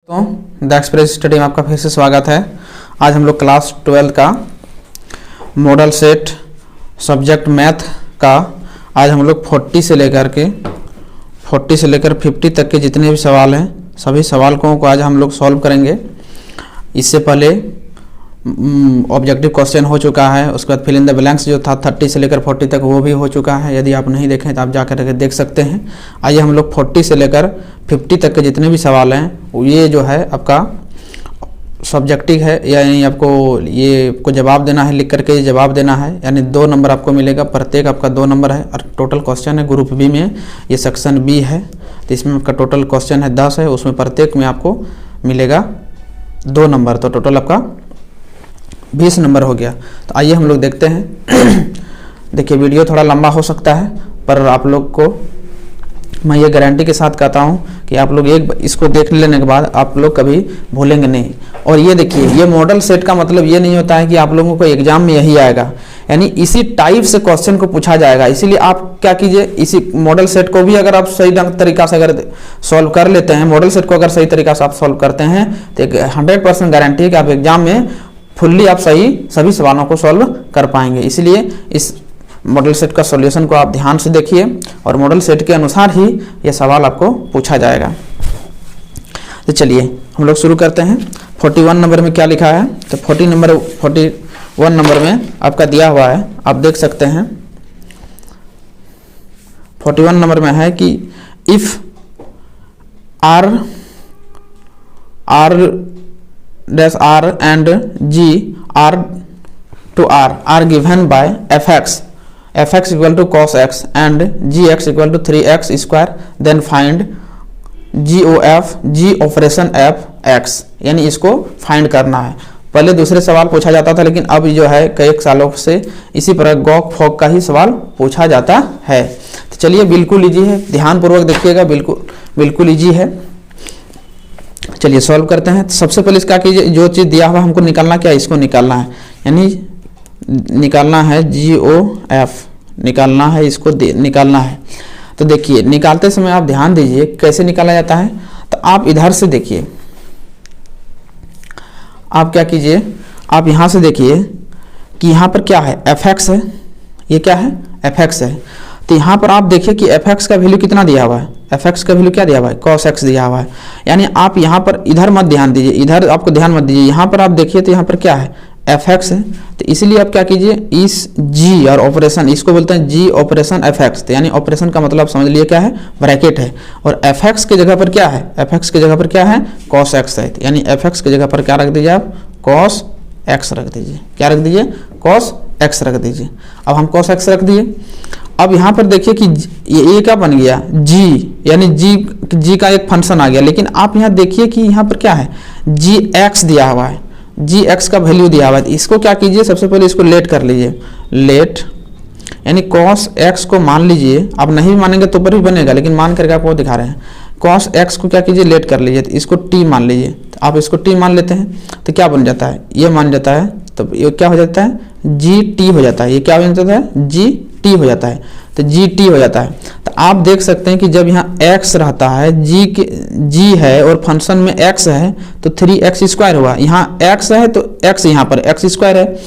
तो the express study में आपका फिर से स्वागत है। आज हम लोग क्लास 12 का मॉडल सेट सब्जेक्ट मैथ का आज हम लोग 40 से लेकर 50 तक के जितने भी सवाल हैं सभी सवाल को आज हम लोग सॉल्व करेंगे। इससे पहले ऑब्जेक्टिव क्वेश्चन हो चुका है, उसके बाद फिल इन द ब्लैंक्स जो था 30 से लेकर 40 तक वो भी हो चुका है। यदि आप नहीं देखें तो आप जाकर के देख सकते हैं। आइए हम लोग 40 से लेकर 50 तक के जितने भी सवाल हैं ये जो है आपका सब्जेक्टिव है, यानी आपको ये को जवाब देना है, लिख करके जवाब देना है, यानी 2 नंबर आपको मिलेगा। प्रत्येक आपका 2 नंबर है और टोटल क्वेश्चन है ग्रुप बी में, ये सेक्शन बी है, तो इसमें आपका टोटल क्वेश्चन है 10 है, उसमें प्रत्येक में आपको मिलेगा 2 नंबर, तो टोटल आपका 20 नंबर हो गया। तो आइए हम लोग देखते हैं। देखिए वीडियो थोड़ा लंबा हो सकता है पर आप लोग को मैं ये गारंटी के साथ कहता हूँ कि आप लोग एक इसको देख लेने के बाद आप लोग कभी भूलेंगे नहीं। और ये देखिए, ये मॉडल सेट का मतलब ये नहीं होता है कि आप लोगों को एग्जाम में यही आएगा, यानी इसी टाइप से क्वेश्चन को पूछा जाएगा। इसीलिए आप क्या कीजिए, इसी मॉडल सेट को भी अगर आप सही तरीका से अगर सॉल्व कर लेते हैं, मॉडल सेट को अगर सही तरीका से आप सॉल्व करते हैं तो 100% गारंटी है कि आप एग्जाम में फुल्ली आप सभी सवालों को सॉल्व कर पाएंगे। इसलिए इस मॉडल सेट का सॉल्यूशन को आप ध्यान से देखिए और मॉडल सेट के अनुसार ही ये सवाल आपको पूछा जाएगा। तो चलिए हम लोग शुरू करते हैं। 41 नंबर में क्या लिखा है, तो 41 नंबर में आपका दिया हुआ है, आप देख सकते हैं। 41 नंबर में है कि if R and G are given by fx equal to cos x and gx equal to 3x square, then find g operation f x, यानी इसको फाइंड करना है। पहले दूसरे सवाल पूछा जाता था, लेकिन अब जो है कई सालों से इसी प्रकार गॉक फॉक का ही सवाल पूछा जाता है। तो चलिए बिल्कुल इजी है, ध्यानपूर्वक देखिएगा, बिल्कुल इजी है। चलिए सॉल्व करते हैं। सबसे पहले इसका कीजिए, जो चीज़ दिया हुआ हमको निकालना क्या है, इसको निकालना है, यानी निकालना है GOF, निकालना है, इसको निकालना है। तो देखिए निकालते समय आप ध्यान दीजिए कैसे निकाला जाता है। तो आप इधर से देखिए, आप क्या कीजिए, आप यहाँ से देखिए कि यहाँ पर क्या है, fx है, ये क्या है, fx है। तो यहाँ पर आप देखिए कि fx का वैल्यू कितना दिया हुआ है, fx का वैल्यू क्या दिया हुआ है, cos x दिया हुआ है। यानी आप यहाँ पर इधर मत ध्यान दीजिए, इधर आपको ध्यान मत दीजिए, यहाँ पर आप देखिए तो यहाँ पर क्या है, fx है। तो इसलिए आप क्या कीजिए, इस g और ऑपरेशन, इसको बोलते हैं g ऑपरेशन fx, तो यानी ऑपरेशन का मतलब समझ लिए क्या है, ब्रैकेट है, और fx के जगह पर क्या है, fx के जगह पर क्या है, cos x है। यानी fx के जगह पर क्या रख दीजिए आप, cos x रख दीजिए, क्या रख दीजिए, cos x रख दीजिए। अब हम cos x रख दिए। अब यहाँ पर देखिए कि ये क्या बन गया, g, यानी g का एक फंक्शन आ गया। लेकिन आप यहाँ देखिए कि यहाँ पर क्या है, gx दिया हुआ है, gx का वैल्यू दिया हुआ है। इसको क्या कीजिए, सबसे पहले इसको लेट कर लीजिए, लेट, यानी cos x को मान लीजिए। आप नहीं मानेंगे तो पर भी बनेगा, लेकिन मान करके आपको दिखा रहे हैं। cos x को क्या कीजिए, लेट कर लीजिए, तो इसको t मान लीजिए। तो आप इसको t मान लेते हैं तो क्या बन जाता है, ये मान जाता है, तो ये क्या हो जाता है, gt हो जाता है। ये क्या हो जाता है, gt हो जाता है, तो gt हो जाता है। तो आप देख सकते हैं कि जब यहाँ x रहता है, g है और फंक्शन में x है, तो 3x स्क्वायर हुआ। यहाँ x है तो x यहाँ पर x स्क्वायर है,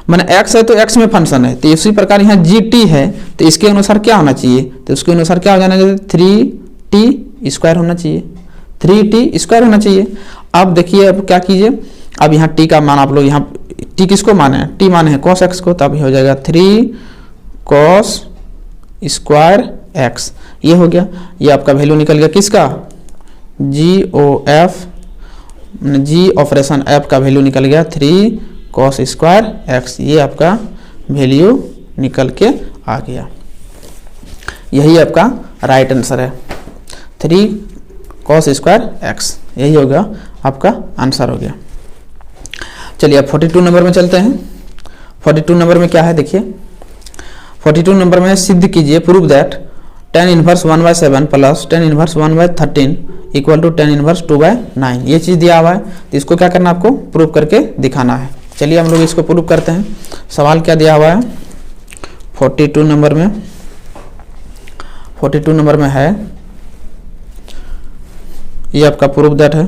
माने x है तो x में फंक्शन है। तो इसी प्रकार यहाँ gt है, तो इसके अनुसार क्या होना चाहिए, तो उसके अनुसार क्या हो जाना चाहिए, 3t स्क्वायर होना चाहिए, 3t स्क्वायर होना चाहिए। अब देखिए, अब क्या कीजिए, अब यहाँ t का मान आप लोग, यहाँ t किसको माने हैं, t माने हैं cos x को, तब हो जाएगा 3 cos स्क्वायर x, ये हो गया। ये आपका वैल्यू निकल गया किसका, GOF, g ऑपरेशन f का वैल्यू निकल गया 3 cos स्क्वायर x, ये आपका वैल्यू निकल के आ गया। यही आपका राइट आंसर है, 3 cos स्क्वायर x, यही होगा आपका आंसर हो गया। चलिए अब 42 नंबर में चलते हैं। 42 नंबर में क्या है, देखिए 42 नंबर में सिद्ध कीजिए, prove that tan inverse 1/7 plus tan inverse 1/13 equal to tan inverse 2/9। ये चीज़ दिया हुआ है, तो इसको क्या करना, आपको प्रूव करके दिखाना है। चलिए हम लोग इसको प्रूव करते हैं। सवाल क्या दिया हुआ है 42 नंबर में, 42 नंबर में है, ये आपका प्रूव दैट है,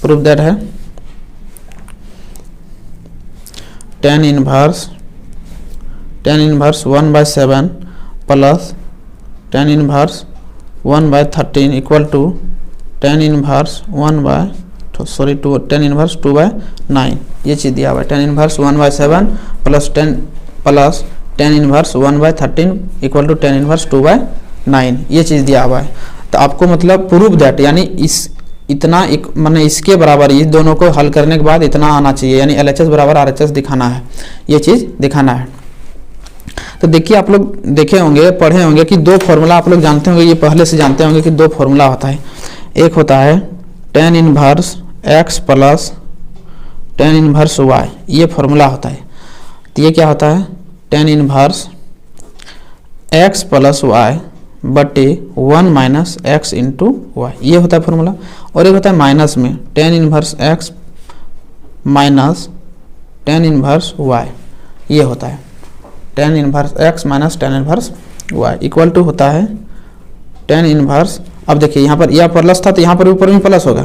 प्रूफ दैट है tan inverse 1/7 plus tan inverse 1/13 equal to tan inverse 2/9। ये चीज़ दिया हुआ है tan inverse 1/7 plus tan inverse 1/13 equal to tan inverse 2/9। ये चीज़ दिया हुआ है। तो आपको मतलब प्रूफ दैट यानी इतना एक माने इसके बराबर इस दोनों को हल करने के बाद इतना आना चाहिए, यानी LHS बराबर RHS दिखाना है, ये चीज़ दिखाना है। तो देखिए आप लोग देखे होंगे, पढ़े होंगे कि दो फॉर्मूला आप लोग जानते होंगे, ये पहले से जानते होंगे कि दो फॉर्मूला होता है। एक होता है tan inverse x plus tan inverse y, ये फॉर्मूला होता है। तो ये क्या होता है tan inverse x plus y बटे 1 माइनस एक्स इंटू वाई, ये होता है फॉर्मूला। और एक होता है माइनस में tan inverse x minus tan inverse y, ये होता है tan inverse x minus tan inverse y equal to होता है tan इनवर्स। अब देखिए यहाँ पर यह प्लस था तो यहाँ पर ऊपर भी प्लस होगा,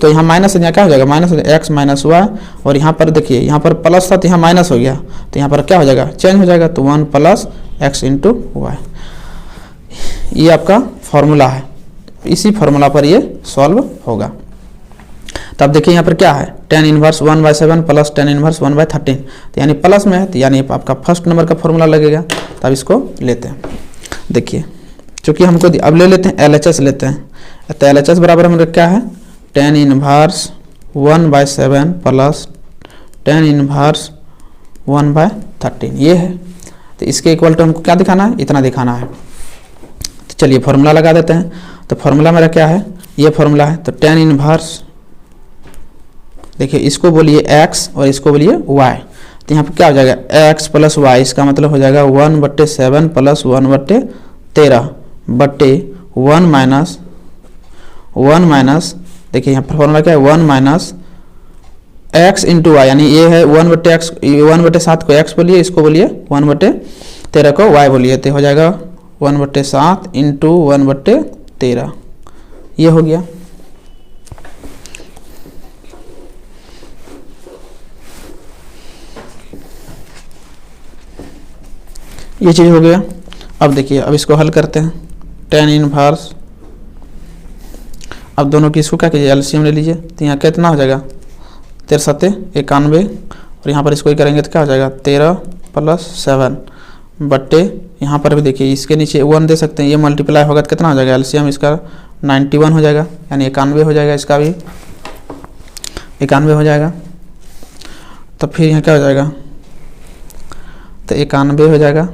तो यहाँ माइनस है, यहाँ क्या हो जाएगा माइनस x माइनस वाई। और यहाँ पर देखिए यहाँ पर प्लस था तो यहाँ माइनस हो गया, तो यहाँ पर क्या हो जाएगा चेंज हो जाएगा, तो 1 प्लस एक्स इंटू वाई। ये आपका फॉर्मूला है, इसी फॉर्मूला पर ये सॉल्व होगा। तो अब देखिए यहाँ पर क्या है tan inverse 1/7 plus tan inverse 1/13, तो यानी प्लस में है, तो यानी आपका फर्स्ट नंबर का फॉर्मूला लगेगा। तो अब इसको लेते हैं, देखिए चूँकि हमको अब ले लेते हैं LHS लेते हैं। तो LHS बराबर हमारा क्या है tan inverse 1/7 plus tan inverse 1/13, ये है। तो इसके इक्वल टू हमको क्या दिखाना है, इतना दिखाना है। तो चलिए फॉर्मूला लगा देते हैं। तो फॉर्मूला मेरा क्या है, ये फॉर्मूला है। तो tan इनवर्स देखिए इसको बोलिए x और इसको बोलिए y, तो यहाँ पर क्या हो जाएगा x प्लस y, इसका मतलब हो जाएगा 1/7 प्लस 1/13 बटे 1 माइनस देखिए यहाँ पर फॉर्मूला क्या है 1 माइनस x इंटू वाई, यानी ये है 1/7 को x बोलिए, इसको बोलिए 1/13 को y बोलिए, तो हो जाएगा 1/7 इंटू 1/13, ये हो गया। ये चीज़ हो गया। अब देखिए अब इसको हल करते हैं tan इनवर्स, अब दोनों की इसको क्या कीजिए एलसीएम ले लीजिए। तो यहाँ कितना हो जाएगा 13 91, और यहाँ पर इसको ही करेंगे तो क्या हो जाएगा 13 प्लस 7 बट्टे, यहाँ पर भी देखिए इसके नीचे 1 दे सकते हैं, ये मल्टीप्लाई होगा तो कितना हो जाएगा एलसीएम इसका 91 हो जाएगा, यानी 91 हो जाएगा, इसका भी 91 हो जाएगा। तो फिर यहाँ क्या हो जाएगा, तो 91 हो जाएगा,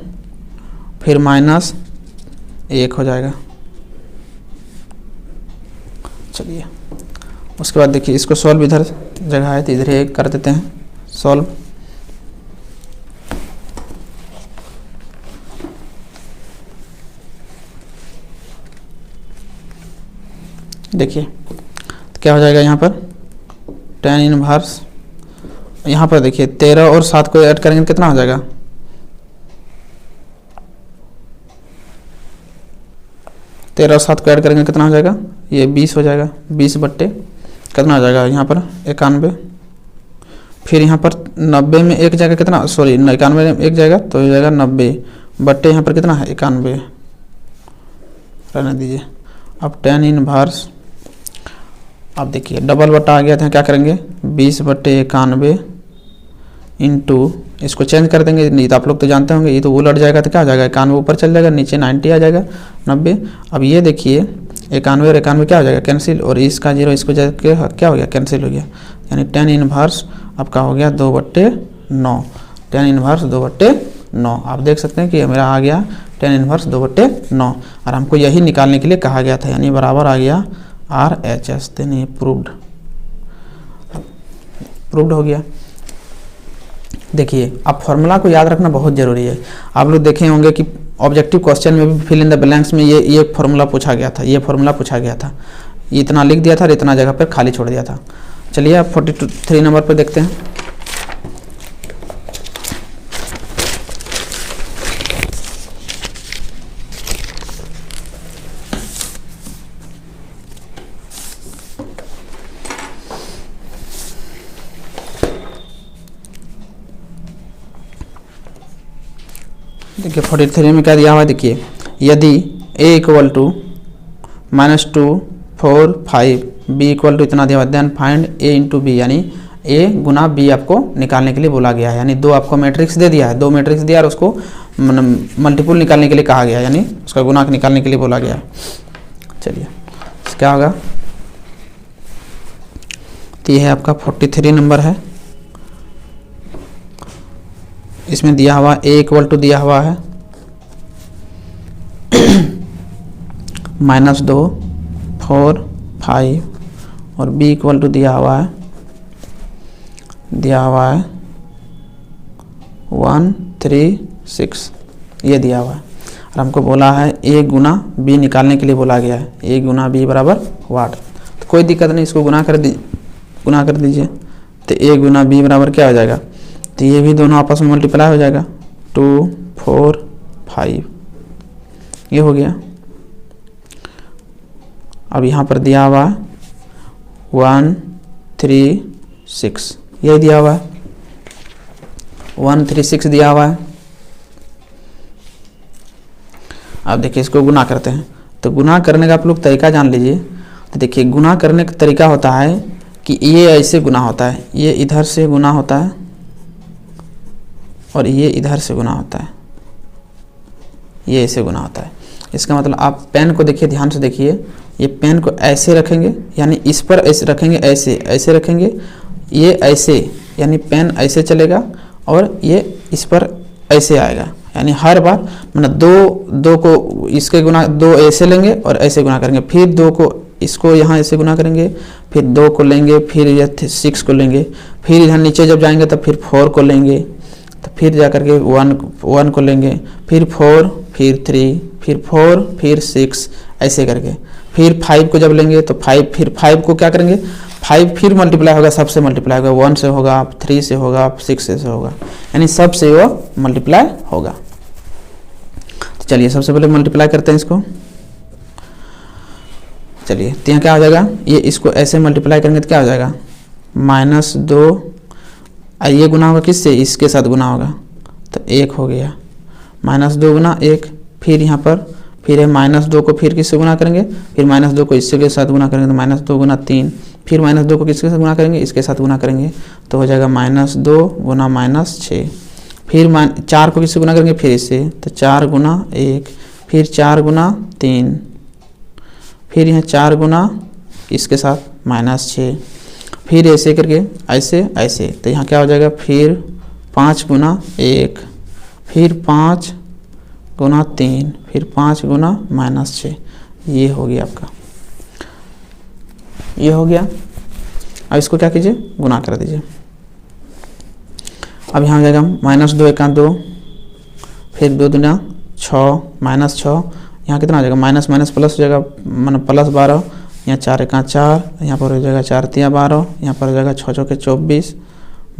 फिर माइनस 1 हो जाएगा। चलिए उसके बाद देखिए इसको सॉल्व, इधर जगह है तो इधर ही कर देते हैं सॉल्व। देखिए तो क्या हो जाएगा यहाँ पर tan इनवर्स, यहाँ पर देखिए 13 और 7 को ऐड करेंगे कितना हो जाएगा 13 और 7 को ऐड करेंगे कितना हो जाएगा, ये 20 हो जाएगा। 20 बट्टे कितना हो जाएगा यहाँ पर 91, फिर यहाँ पर 90 में एक जाएगा कितना, सॉरी 91 में एक जाएगा तो हो जाएगा 90 बट्टे यहाँ पर कितना है 91, रहने दीजिए। अब tan इनवर्स, अब देखिए डबल बट्टा आ गया था, क्या करेंगे 20 बट्टे 91 इंटू, इसको चेंज कर देंगे, नहीं तो आप लोग तो जानते होंगे ये तो उलट जाएगा तो क्या हो जाएगा 91 ऊपर चल जाएगा, नीचे 90 आ जाएगा 90। अब ये देखिए 91 और 91 क्या हो जाएगा कैंसिल, और इसका 0 इसको जाके क्या हो गया कैंसिल हो गया, यानी tan इनवर्स आपका हो गया 2/9, tan इनवर्स 2/9। आप देख सकते हैं कि मेरा आ गया tan इनवर्स 2/9, और हमको यही निकालने के लिए कहा गया था, यानी बराबर आ गया RHS, यानी प्रूव्ड हो गया। देखिए अब फॉर्मूला को याद रखना बहुत ज़रूरी है। आप लोग देखे होंगे कि ऑब्जेक्टिव क्वेश्चन में भी फिल इन द ब्लैंक्स में ये फॉर्मूला पूछा गया था, ये फॉर्मूला पूछा गया था, ये इतना लिख दिया था और इतना जगह पर खाली छोड़ दिया था। चलिए अब 43 नंबर पर देखते हैं। देखिए 43 में क्या दिया हुआ है, देखिए यदि a equal to -2 4 5 b equal to इतना दिया हुआ है, then find a into b, यानी a गुना b आपको निकालने के लिए बोला गया है। यानी दो आपको मैट्रिक्स दे दिया है, दो मैट्रिक्स दिया और उसको मल्टीपल निकालने के लिए कहा गया है, यानी उसका गुना निकालने के लिए बोला गया है। चलिए क्या होगा, तो यह है आपका 43 नंबर है। इसमें दिया हुआ a इक्वल टू दिया हुआ है -2 4 5 और b इक्वल टू दिया हुआ है 1 3 6, ये दिया हुआ है। और हमको बोला है a गुना b निकालने के लिए बोला गया है, a गुना b बराबर वाट। तो कोई दिक्कत नहीं, इसको गुना कर दीजिए। तो a गुना b बराबर क्या हो जाएगा, तो ये भी दोनों आपस में मल्टीप्लाई हो जाएगा, 2 4 5, ये हो गया। अब यहाँ पर दिया हुआ 1 3 6, यही दिया हुआ है, 1 3 6 दिया हुआ है। अब देखिए इसको गुना करते हैं, तो गुना करने का आप लोग तरीका जान लीजिए। तो देखिए गुना करने का तरीका होता है कि ये ऐसे गुना होता है, ये इधर से गुना होता है और ये इधर से गुना होता है, ये ऐसे गुना होता है। इसका मतलब आप पेन को देखिए, ध्यान से देखिए, ये पेन को ऐसे रखेंगे, यानी इस पर ऐसे रखेंगे, ऐसे रखेंगे, ये ऐसे, यानी पेन ऐसे चलेगा और ये इस पर ऐसे आएगा। यानी हर बार मतलब दो को इसके गुना, दो ऐसे लेंगे और ऐसे गुना करेंगे, फिर दो को इसको यहाँ ऐसे गुना करेंगे, फिर 2 को लेंगे, फिर ये 6 को लेंगे, फिर इधर नीचे जब जाएंगे तब फिर 4 को लेंगे, तो फिर जा करके 1 को लेंगे, फिर 4, फिर 3, फिर 4, फिर 6, ऐसे करके फिर 5 को जब लेंगे तो 5, फिर 5 को क्या करेंगे, 5 फिर मल्टीप्लाई होगा, सबसे मल्टीप्लाई होगा, 1 से होगा, 3 से होगा, 6 से होगा, यानी सब से वो मल्टीप्लाई होगा। तो चलिए सबसे पहले मल्टीप्लाई करते हैं इसको। चलिए तो यहाँ क्या हो जाएगा, ये इसको ऐसे मल्टीप्लाई करेंगे तो क्या हो जाएगा, -2, ये गुना होगा किससे, इसके साथ गुना होगा, तो 1 हो गया, -2 गुना 1, फिर यहाँ पर फिर है -2 को फिर किससे गुना करेंगे, फिर -2 को इसके साथ गुना करेंगे तो -2 गुना 3, फिर -2 को किसके साथ गुना करेंगे, इसके साथ गुना करेंगे तो हो जाएगा -2 गुना -6, फिर 4 को किससे गुना करेंगे, फिर इससे, तो 4 गुना 1, फिर 4 गुना 3, फिर यहाँ 4 गुना इसके साथ -6, फिर ऐसे करके ऐसे, तो यहाँ क्या हो जाएगा, फिर 5 गुना 1, फिर 5 गुना 3, फिर 5 गुना -6, ये हो गया आपका, ये हो गया। अब इसको क्या कीजिए, गुना कर दीजिए। अब यहाँ हो जाएगा -2 1 2, फिर 2 दूना 6, -6, यहाँ कितना हो जाएगा, माइनस माइनस प्लस हो जाएगा, मतलब +12, यहाँ 4 1 4, यहाँ पर हो जाएगा 4 3 12, यहाँ पर हो जाएगा 6 6 24,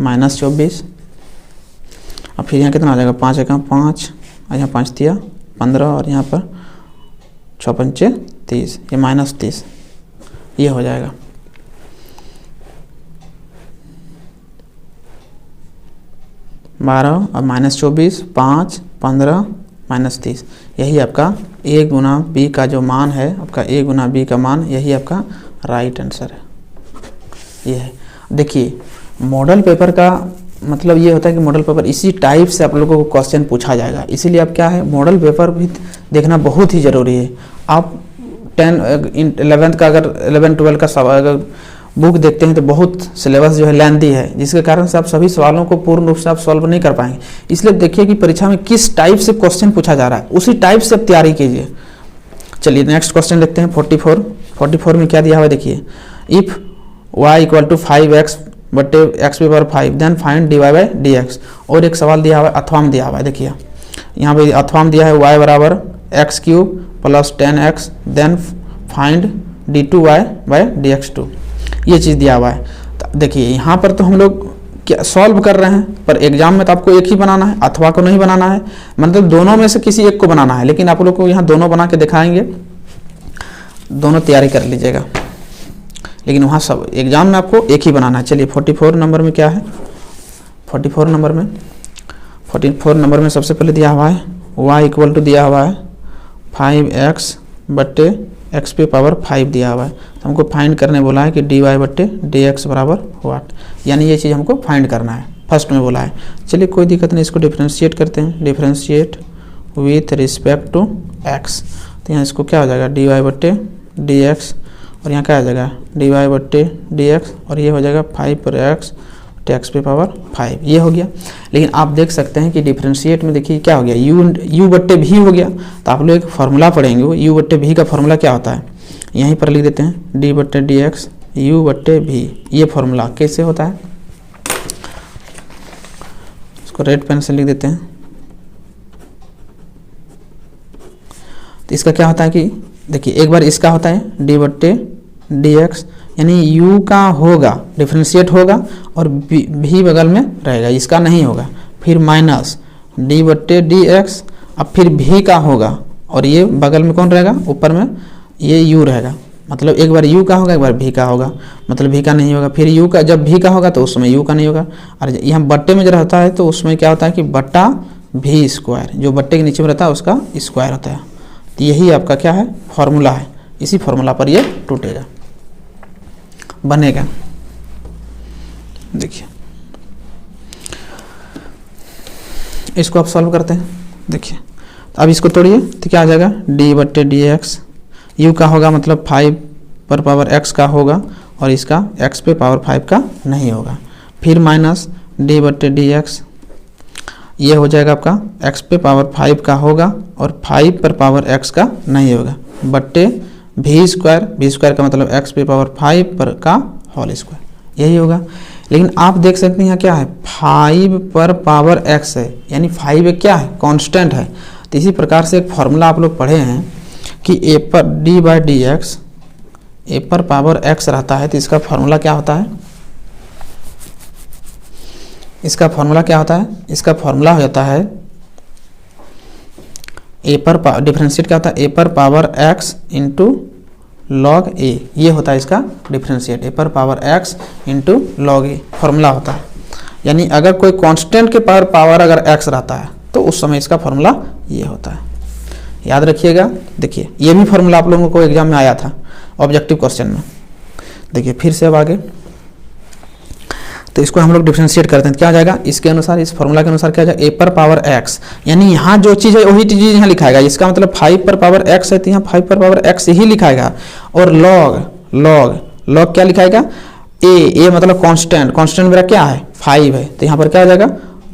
-24, और फिर यहाँ कितना हो जाएगा, 5 1 5, और यहाँ 5 3 15, और यहाँ पर 6 5 30, ये -30, ये हो जाएगा। -12 और -24, 5 15 -30, यही आपका a गुना b का जो मान है, आपका a गुना b का मान, यही आपका राइट आंसर है। ये है, देखिए मॉडल पेपर का मतलब ये होता है कि मॉडल पेपर इसी टाइप से आप लोगों को क्वेश्चन पूछा जाएगा, इसीलिए आप क्या है, मॉडल पेपर भी देखना बहुत ही ज़रूरी है। आप 10 11th का अगर 11 12 का अगर बुक देखते हैं तो बहुत सिलेबस जो है लेंथी है, जिसके कारण से आप सभी सवालों को पूर्ण रूप से आप सॉल्व नहीं कर पाएंगे। इसलिए देखिए कि परीक्षा में किस टाइप से क्वेश्चन पूछा जा रहा है, उसी टाइप से आप तैयारी कीजिए। चलिए नेक्स्ट क्वेश्चन देखते हैं 44 में क्या दिया हुआ है, देखिए इफ़ y = 5x बटे x⁵ देन फाइंड dy/dx। और एक सवाल दिया हुआ है, अथवा में दिया हुआ है, देखिए यहाँ पे अथवा में दिया है y = x³ + 10x then find d2y/dx2, ये चीज़ दिया हुआ है। तो देखिए यहाँ पर तो हम लोग क्या सॉल्व कर रहे हैं, पर एग्जाम में तो आपको एक ही बनाना है, अथवा को नहीं बनाना है, मतलब दोनों में से किसी एक को बनाना है। लेकिन आप लोग को यहाँ दोनों बना के दिखाएंगे, दोनों तैयारी कर लीजिएगा, लेकिन वहाँ सब एग्जाम में आपको एक ही बनाना है। चलिए 44 नंबर में क्या है, 44 नंबर में सबसे पहले दिया हुआ है y इक्वल टू दिया हुआ है 5x बट्टे x पे पावर 5 दिया हुआ है। तो हमको फाइंड करने बोला है कि dy बट्टे dx बराबर व्हाट, यानी ये चीज़ हमको फाइंड करना है, फर्स्ट में बोला है। चलिए कोई दिक्कत नहीं, इसको डिफ्रेंशिएट करते हैं, differentiate with respect to x। तो यहाँ इसको क्या हो जाएगा dy बट्टे dx, और यहाँ क्या हो जाएगा dy बट्टे dx, और ये हो जाएगा 5 पर x x पे पावर 5, ये हो गया। लेकिन आप देख सकते हैं कि डिफरेंशिएट में देखिए क्या हो गया, u बट्टे भी हो गया। तो आप लोग एक फार्मूला पढ़ेंगे, वो u बट्टे भी का फार्मूला क्या होता है, यहीं पर लिख देते हैं d बट्टे dx u बट्टे भी। ये फार्मूला कैसे होता है, इसको रेड पेन से लिख देते हैं। तो इसका क्या होता है कि देखिए एक बार इसका होता है d बट्टे dx, यानी u का होगा डिफ्रेंशिएट होगा और भी बगल में रहेगा, इसका नहीं होगा। फिर माइनस d बट्टे dx, अब फिर भी का होगा और ये बगल में कौन रहेगा, ऊपर में ये u रहेगा। मतलब एक बार u का होगा, एक बार भी का होगा, मतलब भी का नहीं होगा। फिर u का, जब भी का होगा तो उसमें u का नहीं होगा। और यहाँ बट्टे में जो रहता है तो उसमें क्या होता है कि बट्टा भी स्क्वायर, जो बट्टे के नीचे में रहता है उसका स्क्वायर होता है। तो यही आपका क्या है फॉर्मूला है, इसी फॉर्मूला पर ये टूटेगा, बनेगा। देखिए इसको आप सॉल्व करते हैं, देखिए अब इसको तोड़िए तो क्या आ जाएगा d बट्टे dx, u का होगा मतलब 5 पर पावर x का होगा और इसका x पे पावर 5 का नहीं होगा। फिर माइनस d बट्टे dx, ये हो जाएगा आपका x पे पावर 5 का होगा और 5 पर पावर x का नहीं होगा, बट्टे भी स्क्वायर का मतलब x पे पावर 5 पर का होल स्क्वायर, यही होगा। लेकिन आप देख सकते हैं यहाँ क्या है 5 पर पावर x है, यानी 5 एक क्या है कांस्टेंट है। तो इसी प्रकार से एक फॉर्मूला आप लोग पढ़े हैं कि a पर d बाई डी एक्स, ए पर पावर x रहता है तो इसका फॉर्मूला क्या होता है, इसका फॉर्मूला क्या होता है, इसका फॉर्मूला हो जाता है ए पर डिफरेंशिएट क्या होता है, ए पर पावर x इंटू लॉग ए, ये होता है इसका डिफरेंशिएट, ए पर power x into log a formula होता है। यानी अगर कोई कांस्टेंट के पावर अगर x रहता है तो उस समय इसका फॉर्मूला ये होता है, याद रखिएगा। देखिए ये भी फॉर्मूला आप लोगों को एग्जाम में आया था ऑब्जेक्टिव क्वेश्चन में। देखिए फिर से अब आगे, तो इसको हम लोग डिफरेंशिएट करते हैं, क्या आ जाएगा इसके अनुसार, इस फॉर्मूला के अनुसार क्या आ जाएगा, ए पर पावर x, यानी यहाँ जो चीज़ है वही चीज़ यहाँ लिखाएगा। इसका मतलब 5 पर पावर x है तो यहाँ 5 पर पावर x ही लिखाएगा। और लॉग क्या लिखाएगा, ए मतलब कांस्टेंट मेरा क्या है 5 है, तो यहाँ पर क्या हो जाएगा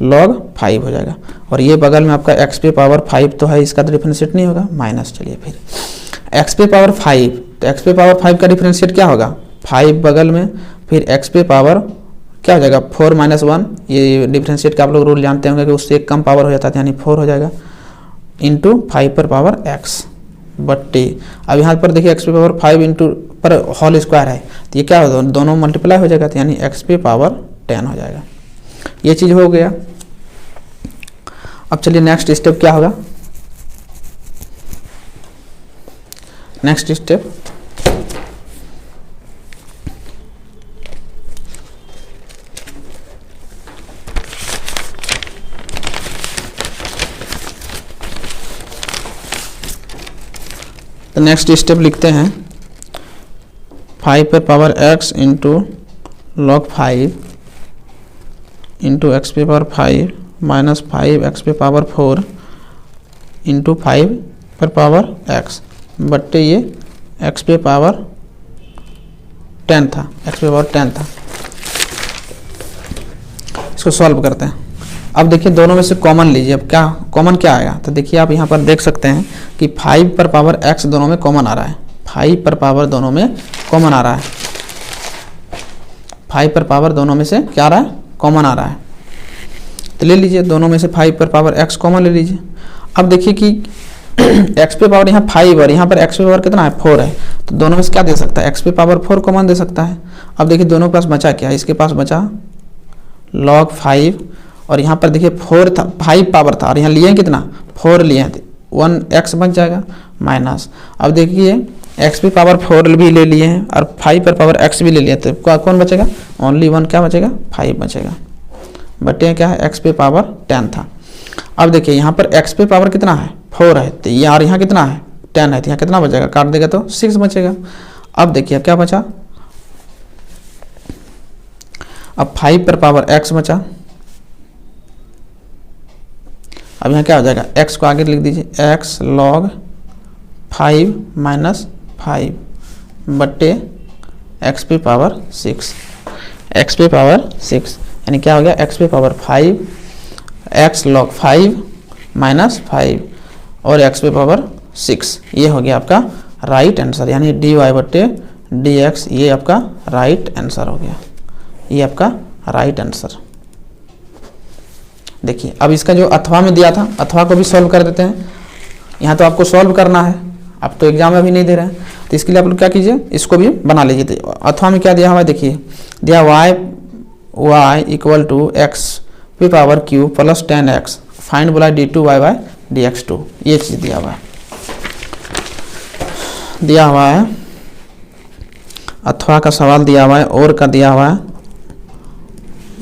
log 5 हो जाएगा। और ये बगल में आपका x पे पावर 5 तो है, इसका तो डिफरेंशिएट नहीं होगा, माइनस। चलिए फिर x पे पावर 5, तो x पे पावर 5 का डिफरेंशिएट क्या होगा 5 बगल में, फिर x पे पावर क्या हो जाएगा 4 माइनस 1, ये डिफरेंशिएट का आप लोग रूल जानते होंगे कि उससे एक कम पावर हो जाता है, यानी 4 हो जाएगा इंटू 5 पर पावर x बट्टे। अब यहाँ पर देखिए x पे पावर 5 इंटू पर होल स्क्वायर है तो ये क्या होगा दोनों मल्टीप्लाई हो जाएगा, तो यानी x पे पावर 10 हो जाएगा। ये चीज़ हो गया। अब चलिए नेक्स्ट स्टेप क्या होगा, नेक्स्ट स्टेप तो नेक्स्ट स्टेप लिखते हैं 5 पर power x into log 5 into x पे पावर 5 माइनस 5 एक्स पे पावर 4 इंटू 5 पर पावर x बट्टे ये x पे पावर 10 था, x पे पावर 10 था। इसको सॉल्व करते हैं। अब देखिए दोनों में से कॉमन लीजिए, अब क्या कॉमन क्या आएगा, तो देखिए आप यहाँ पर देख सकते हैं कि 5 पर पावर x दोनों में कॉमन आ रहा है, 5 पर पावर दोनों में कॉमन आ रहा है, 5 पर पावर दोनों में से क्या आ रहा है कॉमन आ रहा है। तो ले लीजिए दोनों में से 5 पर पावर x कॉमन ले लीजिए। अब देखिए कि x पे पावर यहाँ 5 और यहाँ पर x पे पावर कितना है 4 है, तो दोनों में से क्या दे सकता है x पे पावर 4 कॉमन दे सकता है। अब देखिए दोनों के पास बचा क्या, इसके पास बचा log 5 और यहाँ पर देखिए 4 था, 5 पावर था और यहाँ लिए कितना 4 लिए हैं, 1x बच जाएगा माइनस। अब देखिए x पे पावर 4 भी ले लिए हैं और 5 पर पावर x भी ले लिए, तो कौन बचेगा ओनली 1 क्या बचेगा 5 बचेगा, बटे क्या है x पे पावर 10 था। अब देखिए यहाँ पर x पे पावर कितना है 4 है, तो ये और यहाँ कितना है 10 है, तो यहाँ कितना बचेगा, काट देगा तो 6 बचेगा। अब देखिए क्या बचा, अब 5 पर पावर x बचा। अब यहाँ क्या हो जाएगा, x को आगे लिख दीजिए, x log 5 माइनस 5 बट्टे x पे पावर 6, x पे पावर 6 यानी क्या हो गया, x पे पावर 5, x log 5 माइनस 5 और x पे पावर 6, ये हो गया आपका राइट आंसर, यानी dy बट्टे dx, ये आपका राइट आंसर हो गया, ये आपका राइट आंसर। देखिए अब इसका जो अथवा में दिया था, अथवा को भी सॉल्व कर देते हैं। यहाँ तो आपको सॉल्व करना है, आप तो एग्जाम में भी नहीं दे रहे हैं, तो इसके लिए आप लोग क्या कीजिए, इसको भी बना लीजिए। तो अथवा में क्या दिया हुआ है, देखिए दिया y इक्वल टू एक्स पे power Q plus 10x, find बोला d2y बाय dx2, ये चीज़ दिया हुआ है, दिया हुआ है। अथवा का सवाल दिया हुआ है, और का दिया हुआ है,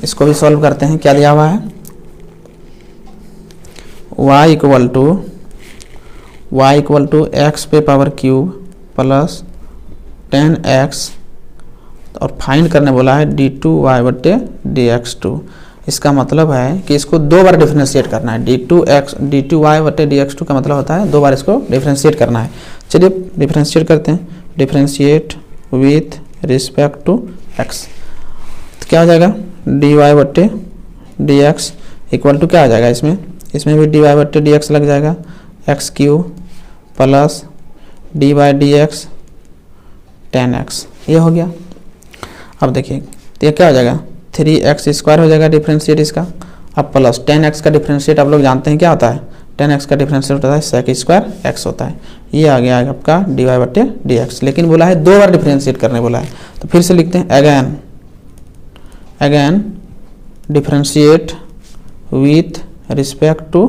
इसको भी सॉल्व करते हैं। क्या दिया हुआ है, y इक्वल टू एक्स पे पावर क्यूब प्लस 10x और फाइंड करने बोला है d2y बट्टे dx2। इसका मतलब है कि इसको दो बार डिफरेंशिएट करना है, d2y बट्टे dx2 का मतलब होता है दो बार इसको डिफरेंशिएट करना है। चलिए डिफरेंशिएट करते हैं, differentiate with respect to x, तो क्या हो जाएगा, dy बट्टे dx इक्वल टू क्या हो जाएगा, इसमें भी dy बट्टे dx लग जाएगा, x Q plus D by d x 10x, ये हो गया। अब देखिए तो ये क्या हो जाएगा, 3x स्क्वायर हो जाएगा डिफरेंशिएट इसका, अब प्लस 10x का डिफरेंशिएट आप लोग जानते हैं क्या होता है, 10x का डिफरेंशिएट होता है सेक स्क्वायर x होता है, ये आ गया आपका डी वाई बट्टे डी एक्स। लेकिन बोला है दो बार डिफरेंशिएट करने बोला है, तो फिर से लिखते हैं again differentiate with respect to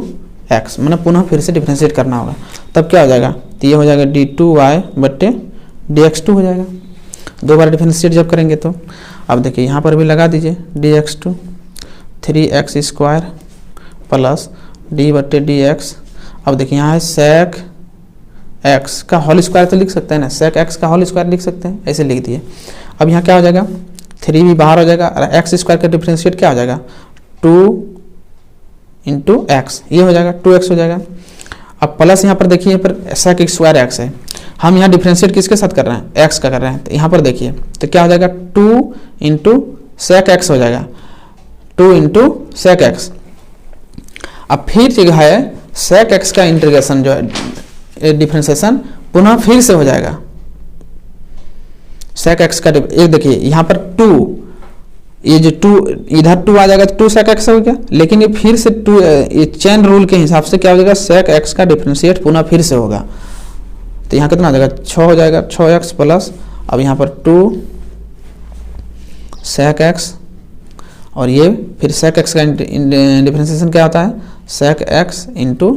x, मैंने पुनः फिर से डिफरेंशिएट करना होगा, तब क्या हो जाएगा, तो ये हो जाएगा d2y बट्टे dx2 हो जाएगा, दो बार डिफरेंशिएट जब करेंगे तो। अब देखिए यहाँ पर भी लगा दीजिए dx2, 3x square plus d बट्टे dx। अब देखिए यहाँ है सेक x का होल स्क्वायर तो लिख सकते हैं ना, सेक x का होल स्क्वायर लिख सकते हैं, ऐसे लिख दिए। अब यहाँ क्या हो जाएगा, 3 भी बाहर हो जाएगा और x स्क्वायर का डिफरेंशिएट क्या हो जाएगा, 2 इंटू एक्स, ये हो जाएगा 2x हो जाएगा। अब प्लस यहाँ पर देखिए, यहाँ पर सेक स्क्वायर x है, हम यहाँ डिफरेंशिएट किसके साथ कर रहे हैं, x का कर रहे हैं, तो यहाँ पर देखिए तो क्या हो जाएगा, 2 इंटू सेक x हो जाएगा, 2 इंटू सेक x। अब फिर जो है सेक x का इंटीग्रेशन जो है डिफरेंशिएशन पुनः फिर से हो जाएगा, सेक x का ये देखिए यहाँ पर 2, ये जो 2 इधर 2 आ जाएगा तो 2 सेक x हो गया, लेकिन ये फिर से 2 ये चेन रूल के हिसाब से क्या हो जाएगा, सेक x का डिफरेंशिएट पुनः फिर से होगा, तो यहाँ कितना हो जाएगा, 6 हो जाएगा, 6x प्लस, अब यहाँ पर 2 सेक x और ये फिर सेक x का डिफरेंशिएशन क्या होता है, सेक x इंटू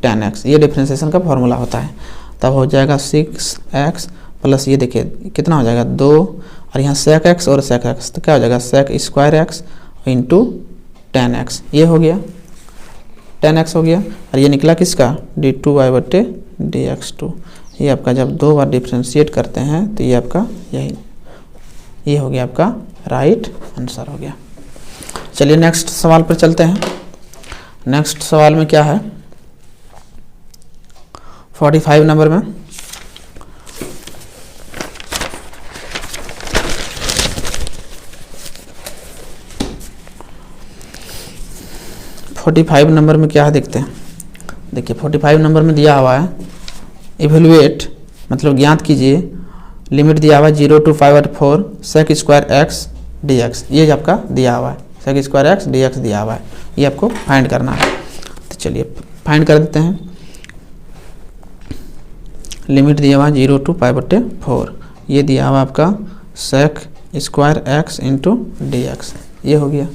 10x, ये डिफरेंशिएशन का फॉर्मूला होता है। तब हो जाएगा 6x प्लस ये देखिए कितना हो जाएगा 2 और यहाँ सेक x और सेक x, तो क्या हो जाएगा sec square x into 10x, ये हो गया 10x हो गया, और ये निकला किसका, d2y बट्टे dx2। ये आपका जब दो बार डिफरेंशिएट करते हैं तो ये आपका ये हो गया आपका राइट आंसर हो गया। चलिए नेक्स्ट सवाल पर चलते हैं। नेक्स्ट सवाल में क्या है, 45 नंबर में नंबर में क्या है देखते हैं। देखिए 45 नंबर में दिया हुआ है, इवेलुएट मतलब ज्ञात कीजिए, लिमिट दिया हुआ है 0 to 5/4 sec square x d x, ये आपका दिया हुआ है, sec square x d x दिया हुआ है, ये आपको फाइंड करना है। तो चलिए फाइंड कर देते हैं। लिमिट दिया हुआ 0 to 5/4, ये दिया हुआ आपका sec square x into d x, ये हो गया।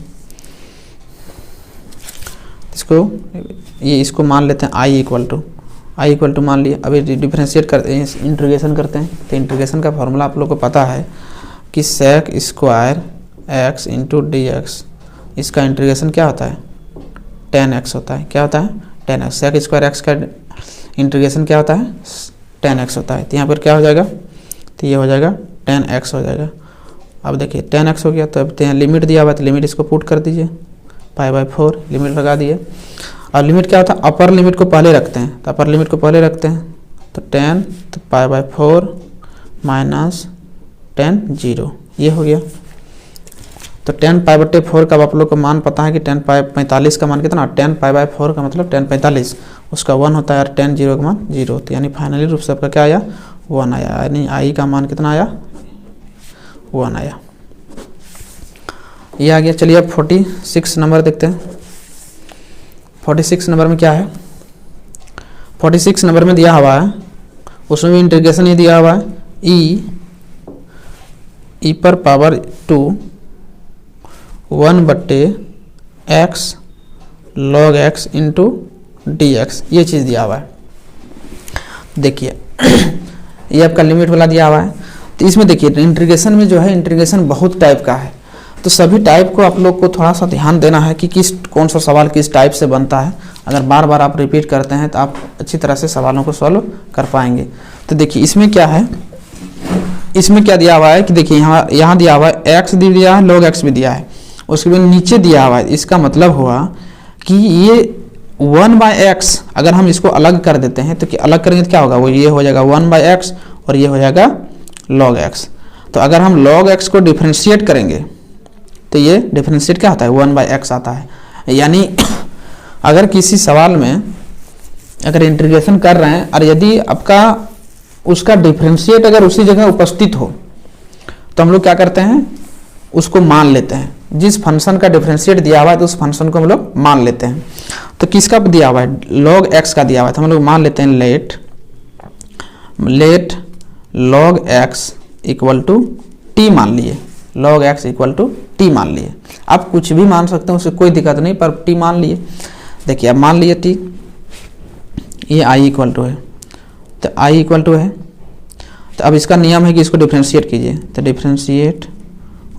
इसको मान लेते हैं i इक्वल टू मान लिया। अभी डिफरेंशिएट करते हैं, इंटीग्रेशन करते हैं, तो इंटीग्रेशन का फॉर्मूला आप लोग को पता है कि sec square x into d x, इसका इंटीग्रेशन क्या होता है, 10x होता है। क्या होता है? 10x। सेक स्क्वायर एक्स का इंटीग्रेशन क्या होता है? 10x होता है। तो यहाँ पर क्या हो जाएगा? तो ये हो जाएगा 10x हो जाएगा। अब देखिए 10x हो गया, तो अब लिमिट दिया हुआ है तो लिमिट इसको पुट कर दीजिए, π/4 लिमिट लगा दिए। और लिमिट क्या होता है? अपर लिमिट को पहले रखते हैं, तो अपर लिमिट को पहले रखते हैं तो 10 तो π/4 माइनस 10 0 ये हो गया। तो 10 π/4 का आप लोग को मान पता है कि 10 45 का मान कितना? 10 π/4 का मतलब 10 45 उसका 1 होता है और 10 0 का मान 0 होता है। यानी फाइनली रूप से आपका क्या आया? 1 आया। यानी आई का मान कितना आया? 1 आया। ये आ गया। चलिए अब 46 नंबर देखते हैं। 46 नंबर में क्या है? 46 नंबर में दिया हुआ है, उसमें भी इंटीग्रेशन ही दिया हुआ है, e पर power 2 1/x log x into dx, ये चीज़ दिया हुआ है। देखिए ये आपका लिमिट वाला दिया हुआ है। तो इसमें देखिए इंटीग्रेशन में जो है, इंटीग्रेशन बहुत टाइप का है, तो सभी टाइप को आप लोग को थोड़ा सा ध्यान देना है कि कौन सा सवाल किस टाइप से बनता है। अगर बार बार आप रिपीट करते हैं तो आप अच्छी तरह से सवालों को सॉल्व कर पाएंगे। तो देखिए इसमें क्या है, इसमें क्या दिया हुआ है कि देखिए यहाँ दिया हुआ है x दिया है, log x भी दिया है, उसके बाद नीचे दिया हुआ है। इसका मतलब हुआ कि ये 1/x अगर हम इसको अलग कर देते हैं तो कि अलग करेंगे तो क्या होगा? वो ये हो जाएगा 1/x और ये हो जाएगा log x। तो अगर हम log x को डिफ्रेंशिएट करेंगे तो ये डिफ्रेंशिएट क्या होता है? 1/x आता है। यानी अगर किसी सवाल में अगर इंटीग्रेशन कर रहे हैं और यदि आपका उसका डिफ्रेंशिएट अगर उसी जगह उपस्थित हो तो हम लोग क्या करते हैं? उसको मान लेते हैं। जिस फंक्शन का डिफरेंशिएट दिया हुआ है तो उस फंक्शन को हम लोग मान लेते हैं। तो किसका दिया हुआ है? log x का दिया हुआ है, तो हम लोग मान लेते हैं let log x equal to t मान लिए, log x equal to t मान लिए। आप कुछ भी मान सकते हैं, उससे कोई दिक्कत नहीं, पर टी मान लिए। देखिए अब मान लिए टी, ये i इक्वल टू है, तो i इक्वल टू है। तो अब इसका नियम है कि इसको डिफ्रेंशिएट कीजिए, तो differentiate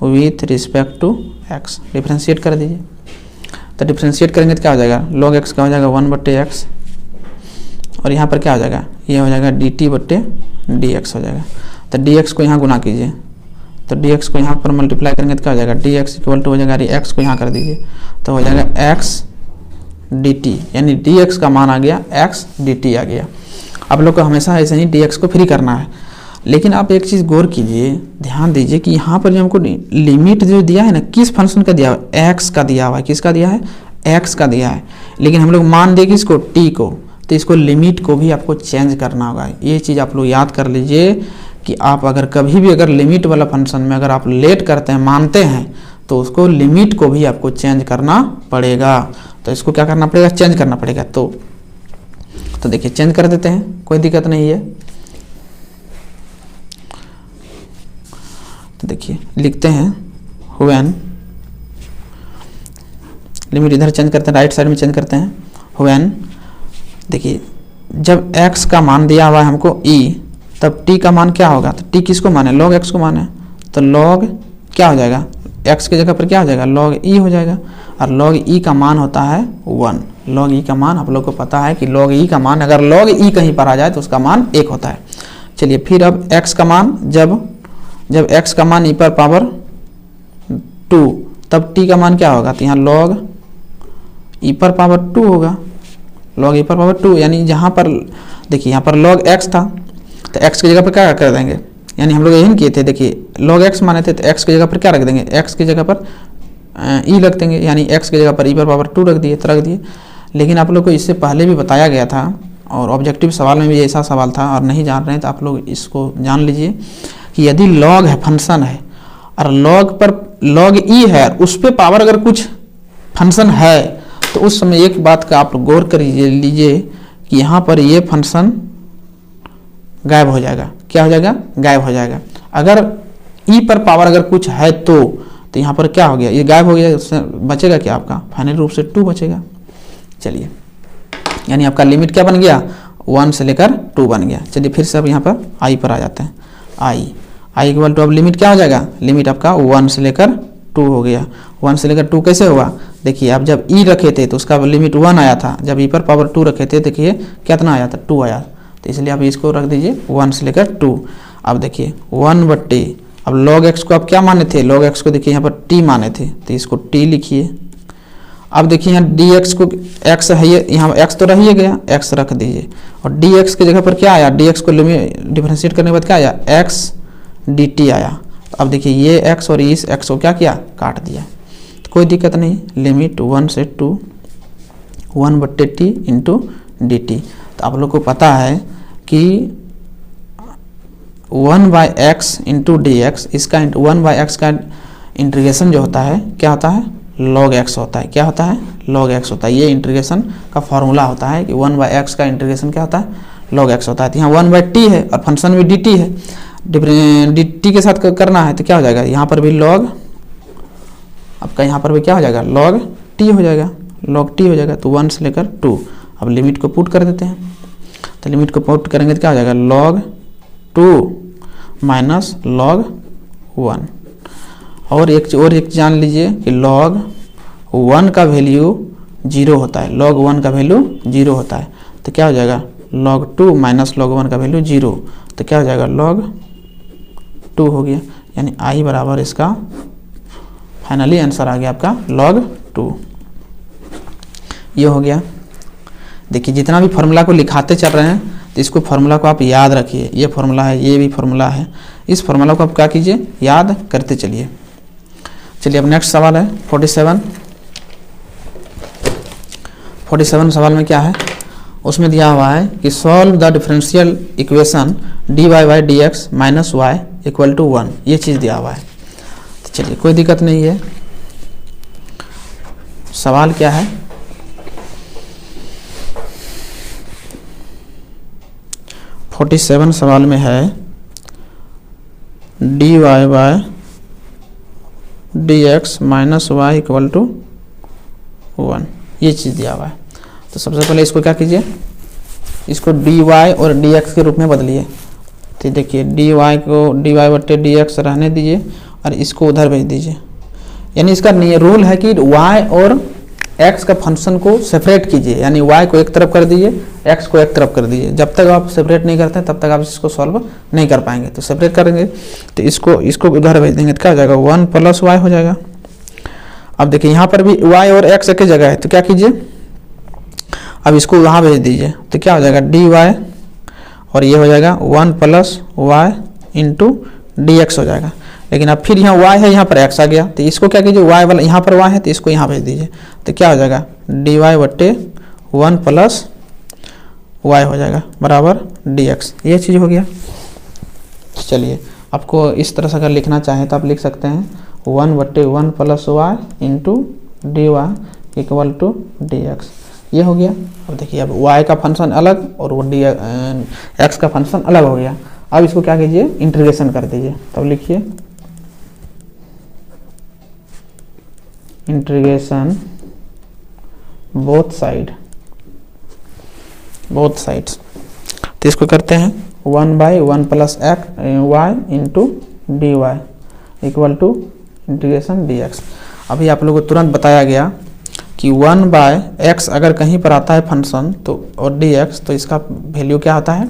with respect to x, differentiate कर दीजिए। तो डिफ्रेंशिएट करेंगे तो क्या हो जाएगा? log x का हो जाएगा 1/x और यहाँ पर क्या हो जाएगा? ये हो जाएगा dt/dx हो जाएगा। तो dx को यहाँ गुना कीजिए, तो dx को यहाँ पर मल्टीप्लाई करेंगे तो क्या हो जाएगा? dx इक्वल टू हो जाएगा, x को यहाँ कर दीजिए तो हो जाएगा x dt, यानी dx का मान आ गया x dt आ गया। आप लोग को हमेशा ऐसे ही dx को फ्री करना है। लेकिन आप एक चीज़ गौर कीजिए, ध्यान दीजिए कि यहाँ पर जो हमको लिमिट जो दिया है ना, किस फंक्शन का दिया हुआ है? x का दिया हुआ है। किसका दिया है? x का दिया है। लेकिन हम लोग मान दें कि इसको t को, तो इसको लिमिट को भी आपको चेंज करना होगा। ये चीज़ आप लोग याद कर लीजिए कि आप अगर कभी भी अगर लिमिट वाला फंक्शन में अगर आप लेट करते हैं, मानते हैं, तो उसको लिमिट को भी आपको चेंज करना पड़ेगा। तो इसको क्या करना पड़ेगा? चेंज करना पड़ेगा। तो देखिए चेंज कर देते हैं, कोई दिक्कत नहीं है। तो देखिए लिखते हैं व्हेन, लिमिट इधर चेंज करते हैं, राइट साइड में चेंज करते हैं व्हेन। देखिए जब x का मान दिया हुआ है हमको e, तब t का मान क्या होगा? तो t किसको माने? log x को माने, तो log क्या हो जाएगा? x की जगह पर क्या हो जाएगा? log e हो जाएगा। और log e का मान होता है 1। log e का मान आप लोग को पता है कि log e का मान अगर log e कहीं पर आ जाए तो उसका मान 1 होता है। चलिए फिर अब x का मान जब x का मान e पर पावर 2, तब t का मान क्या होगा? तो यहाँ log e पर पावर 2 होगा, log e पर पावर 2। यानी जहाँ पर देखिए यहाँ पर log x था, तो x की जगह पर क्या कर देंगे? यानी हम लोग यही किए थे, देखिए log x माने थे, तो x की जगह पर क्या रख देंगे? x की जगह पर e रख देंगे, यानी x की जगह पर e पर पावर 2 रख दिए। लेकिन आप लोग को इससे पहले भी बताया गया था और ऑब्जेक्टिव सवाल में भी ऐसा सवाल था, और नहीं जान रहे हैं तो आप लोग इसको जान लीजिए कि यदि log है, फंक्शन है, और log पर log e है, उस पर पावर अगर कुछ फंक्शन है, तो उस समय एक बात का आप गौर कर लीजिए कि यहाँ पर ये फंक्शन गायब हो जाएगा। क्या हो जाएगा? गायब हो जाएगा। अगर e पर पावर अगर कुछ है तो यहाँ पर क्या हो गया? ये गायब हो गया। उससे बचेगा क्या आपका? फाइनल रूप से 2 बचेगा। चलिए यानी आपका लिमिट क्या बन गया? 1 से लेकर 2 बन गया। चलिए फिर से अब यहाँ पर i पर आ जाते हैं। i इक्वल टू अब लिमिट क्या हो जाएगा? लिमिट आपका 1 से लेकर 2 हो गया। 1 से लेकर 2 कैसे होगा? देखिए आप जब ई रखे थे तो उसका लिमिट 1 आया था, जब ई पर पावर 2 रखे थे देखिए कितना आया था, 2 आया। तो इसलिए आप इसको रख दीजिए 1 से लेकर 2। अब देखिए 1/t, अब log x को आप क्या माने थे, log x को देखिए यहाँ पर t माने थे, तो इसको t लिखिए। अब देखिए यहाँ dx को x है, ये यहाँ x तो रह ही गया, x रख दीजिए और dx की जगह पर क्या आया, dx को डिफरेंशिएट करने के बाद क्या आया, x dt आया। अब देखिए ये x और इस x को क्या किया, काट दिया, तो कोई दिक्कत नहीं। लिमिट 1 से 2 1/t इंटू dt। तो आप लोग को पता है कि 1/x इंटू डी एक्स, इसका 1/x का इंटीग्रेशन जो होता है क्या होता है, log x होता है। क्या होता है, log x होता है। ये इंटीग्रेशन का फॉर्मूला होता है कि 1/x का इंटीग्रेशन क्या होता है, log x होता है। तो यहाँ 1/t है और फंक्शन भी dt है, dt के साथ करना है तो क्या हो जाएगा, यहाँ पर भी log, आपका यहाँ पर भी क्या हो जाएगा, log t हो जाएगा, log t हो जाएगा। तो 1 से लेकर 2। अब लिमिट को पुट कर देते हैं, तो लिमिट को पुट करेंगे तो क्या हो जाएगा, log 2 माइनस log 1। और एक जान लीजिए कि log 1 का वैल्यू 0 होता है, log 1 का वैल्यू 0 होता है। तो क्या हो जाएगा, log 2 माइनस log 1 का वैल्यू 0, तो क्या हो जाएगा, log 2 हो गया। यानी i बराबर इसका फाइनली आंसर आ गया आपका log 2। ये हो गया। देखिए जितना भी फार्मूला को लिखाते चल रहे हैं तो इसको फार्मूला को आप याद रखिए, ये फार्मूला है, ये भी फार्मूला है, इस फार्मूला को आप क्या कीजिए, याद करते चलिए। चलिए अब नेक्स्ट सवाल है 47 सवाल में क्या है, उसमें दिया हुआ है कि solve the differential equation dy by d x minus y equal to 1, ये चीज़ दिया हुआ है। तो चलिए कोई दिक्कत नहीं है। सवाल क्या है, फोर्टी 47 सवाल में है dy by d x minus y equal to 1, ये चीज़ दिया हुआ है। तो सबसे पहले इसको क्या कीजिए, इसको dy और dx के रूप में बदलिए। तो देखिए dy को dy/dx रहने दीजिए और इसको उधर भेज दीजिए। यानी इसका रूल है कि y और x का फंक्शन को सेपरेट कीजिए, यानी y को एक तरफ कर दीजिए, x को एक तरफ कर दीजिए। जब तक आप सेपरेट नहीं करते तब तक आप इसको सॉल्व नहीं कर पाएंगे। तो सेपरेट करेंगे तो इसको उधर भेज देंगे तो क्या हो जाएगा, 1 + y हो जाएगा। अब देखिए यहाँ पर भी y और x एक ही जगह है, तो क्या कीजिए, अब इसको वहाँ भेज दीजिए तो क्या हो जाएगा, dy और ये हो जाएगा 1 + y इंटू dx हो जाएगा। लेकिन अब फिर यहाँ y है, यहाँ पर x आ गया, तो इसको क्या कीजिए, y वाला यहाँ पर y है तो इसको यहाँ भेज दीजिए। तो क्या हो जाएगा, dy/1 + y हो जाएगा बराबर dx, ये चीज़ हो गया। चलिए आपको इस तरह से अगर लिखना चाहें तो आप लिख सकते हैं 1/1 + y into dy equal to dx, ये हो गया। अब देखिए अब y का फंक्शन अलग और वो x का फंक्शन अलग हो गया। अब इसको क्या कीजिए, इंटीग्रेशन कर दीजिए। तब लिखिए इंटीग्रेशन बोथ साइड्स। तो इसको करते हैं 1/1 + y into dy equal to integration dx। अभी आप लोगों को तुरंत बताया गया कि 1/x अगर कहीं पर आता है फंक्शन तो और dx, तो इसका वैल्यू क्या होता है,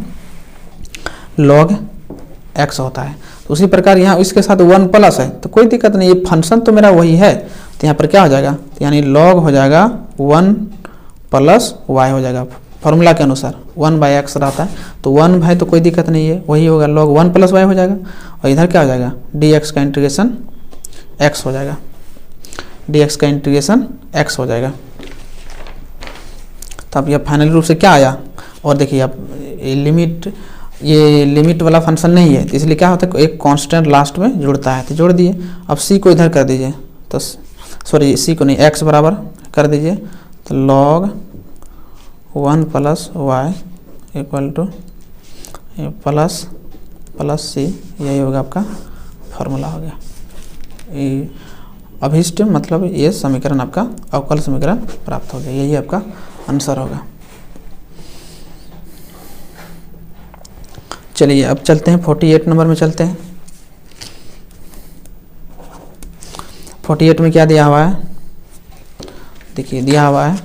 log x होता है। तो उसी प्रकार यहाँ इसके साथ 1 प्लस है तो कोई दिक्कत नहीं, ये फंक्शन तो मेरा वही है, तो यहाँ पर क्या हो जाएगा, तो यानी log हो जाएगा 1 + y हो जाएगा। फार्मूला के अनुसार 1/x रहता है तो 1 तो कोई दिक्कत नहीं है, वही होगा, log 1 + y हो जाएगा। और इधर क्या हो जाएगा, dx का इंटीग्रेशन x हो जाएगा, dx का इंटीग्रेशन x हो जाएगा। तो अब यह फाइनल रूप से क्या आया, और देखिए अब ये लिमिट वाला फंक्शन नहीं है, तो इसलिए क्या होता है, एक कांस्टेंट लास्ट में जुड़ता है, तो जोड़ दिए। अब c को इधर कर दीजिए, तो सॉरी c को नहीं, x बराबर कर दीजिए, तो log 1 + y equal two plus c, यही होगा आपका फार्मूला हो गया। ये अभिष्ट मतलब ये समीकरण आपका अवकल समीकरण प्राप्त हो गया, यही आपका आंसर होगा। चलिए अब चलते हैं 48 नंबर में चलते हैं। 48 में क्या दिया हुआ है, देखिए दिया हुआ है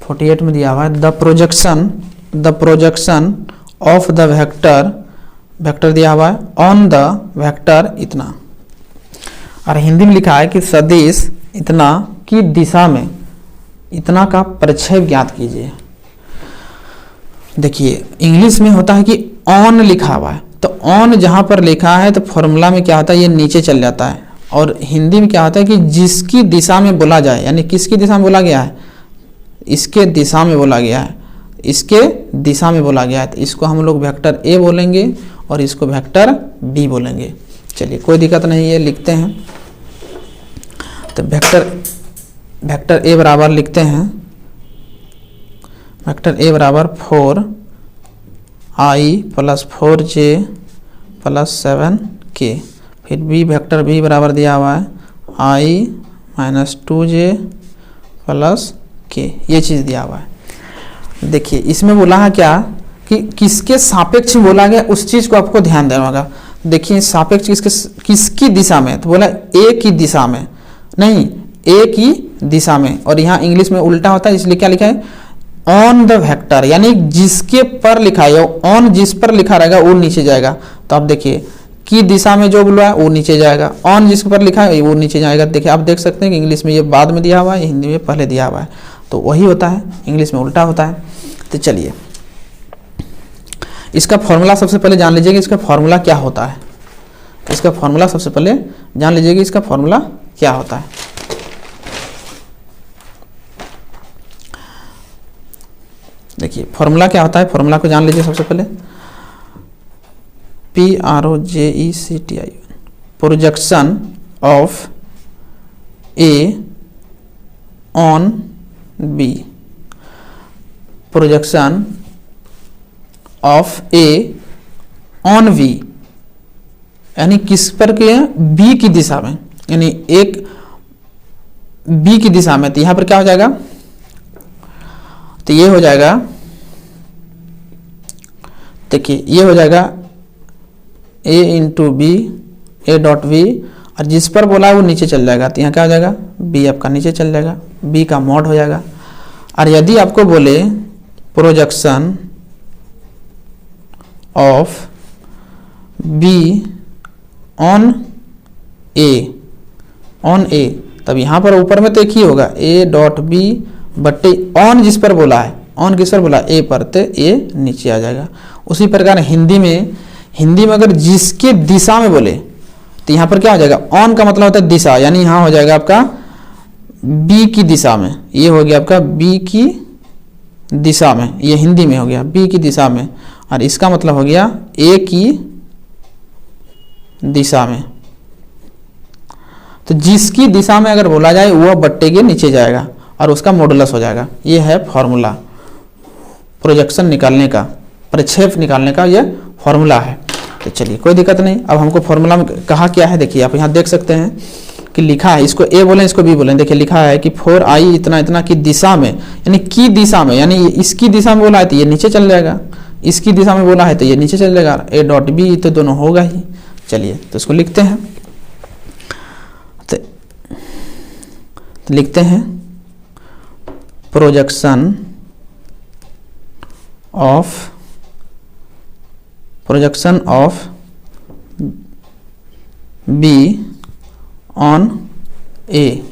48 में दिया हुआ है the projection of the vector दिया हुआ है ऑन द वेक्टर इतना, और हिंदी में लिखा है कि सदिश इतना की दिशा में इतना का प्रक्षेप ज्ञात कीजिए। देखिए इंग्लिश में होता है कि ऑन लिखा हुआ है, तो ऑन जहां पर लिखा है तो फॉर्मूला में क्या होता है ये नीचे चल जाता है, और हिंदी में क्या होता है कि जिसकी दिशा में बोला जाए, यानी किसकी दिशा में बोला गया है, इसके दिशा में बोला गया है, इसके दिशा में बोला गया है, तो इसको हम लोग वेक्टर ए बोलेंगे और इसको वेक्टर बी बोलेंगे। चलिए कोई दिक्कत नहीं है, लिखते हैं। तो वेक्टर ए बराबर लिखते हैं, वेक्टर ए बराबर 4i + 4j + 7k। फिर बी वेक्टर बी बराबर दिया हुआ है i - 2j + k, ये चीज़ दिया हुआ है। देखिए इसमें बोला है क्या कि किसके सापेक्ष में बोला गया, उस चीज़ को आपको ध्यान देना होगा। देखिए सापेक्ष किसकी दिशा में, तो बोला ए की दिशा में, नहीं ए की दिशा में, और यहाँ इंग्लिश में उल्टा होता है, इसलिए क्या लिखा है ऑन द वेक्टर, यानी जिसके पर लिखा है, ऑन जिस पर लिखा रहेगा वो नीचे जाएगा। तो आप देखिए की दिशा में जो बोला है वो नीचे जाएगा, ऑन जिस पर लिखा है वो नीचे जाएगा। देखिए आप देख सकते हैं कि इंग्लिश में ये बाद में दिया हुआ है, हिंदी में पहले दिया हुआ है, तो वही होता है, इंग्लिश में उल्टा होता है। तो चलिए इसका फॉर्मूला सबसे पहले जान लीजिए कि इसका फॉर्मूला क्या होता है। इसका फॉर्मूला सबसे पहले जान लीजिए कि इसका फॉर्मूला क्या होता है। देखिए फॉर्मूला क्या होता है, फॉर्मूला को जान लीजिए सबसे पहले। PROJECTI, projection of A on B, projection of A on B, यानी किस पर के बी की दिशा में, यानी एक बी की दिशा में। तो यहां पर क्या हो जाएगा, तो ये हो जाएगा, देखिए ये हो जाएगा a × b, a.b, और जिस पर बोला है वो नीचे चल जाएगा, तो यहाँ क्या हो जाएगा b आपका नीचे चल जाएगा, b का मॉड हो जाएगा। और यदि आपको बोले projection of b on a, तब यहाँ पर ऊपर में तो एक ही होगा a.b बट्टे ऑन जिस पर बोला है, ऑन किस पर बोला ए पर, तो ए नीचे आ जाएगा। उसी प्रकार हिंदी में अगर जिसके दिशा में बोले तो यहाँ पर क्या हो जाएगा, ऑन का मतलब होता है दिशा, यानी यहाँ हो जाएगा आपका बी की दिशा में, ये हो गया आपका बी की दिशा में, ये हिंदी में हो गया बी की दिशा में, और इसका मतलब हो गया ए की दिशा में। तो जिसकी दिशा में अगर बोला जाए वह बट्टे के नीचे जाएगा और उसका मॉडुलस हो जाएगा। ये है फॉर्मूला प्रोजेक्शन निकालने का, प्रक्षेप निकालने का ये फॉर्मूला है। तो चलिए कोई दिक्कत नहीं। अब हमको फॉर्मूला में कहा क्या है, देखिए आप यहाँ देख सकते हैं कि लिखा है, इसको ए बोलें इसको बी बोलें। देखिए लिखा है कि 4i इतना इतना की दिशा में, यानी की दिशा में, यानी इसकी दिशा में बोला है तो ये नीचे चल जाएगा, इसकी दिशा में बोला है तो ये नीचे चल जाएगा, a.b तो दोनों होगा ही। चलिए तो इसको लिखते हैं, तो लिखते हैं प्रोजेक्शन ऑफ बी ऑन ए,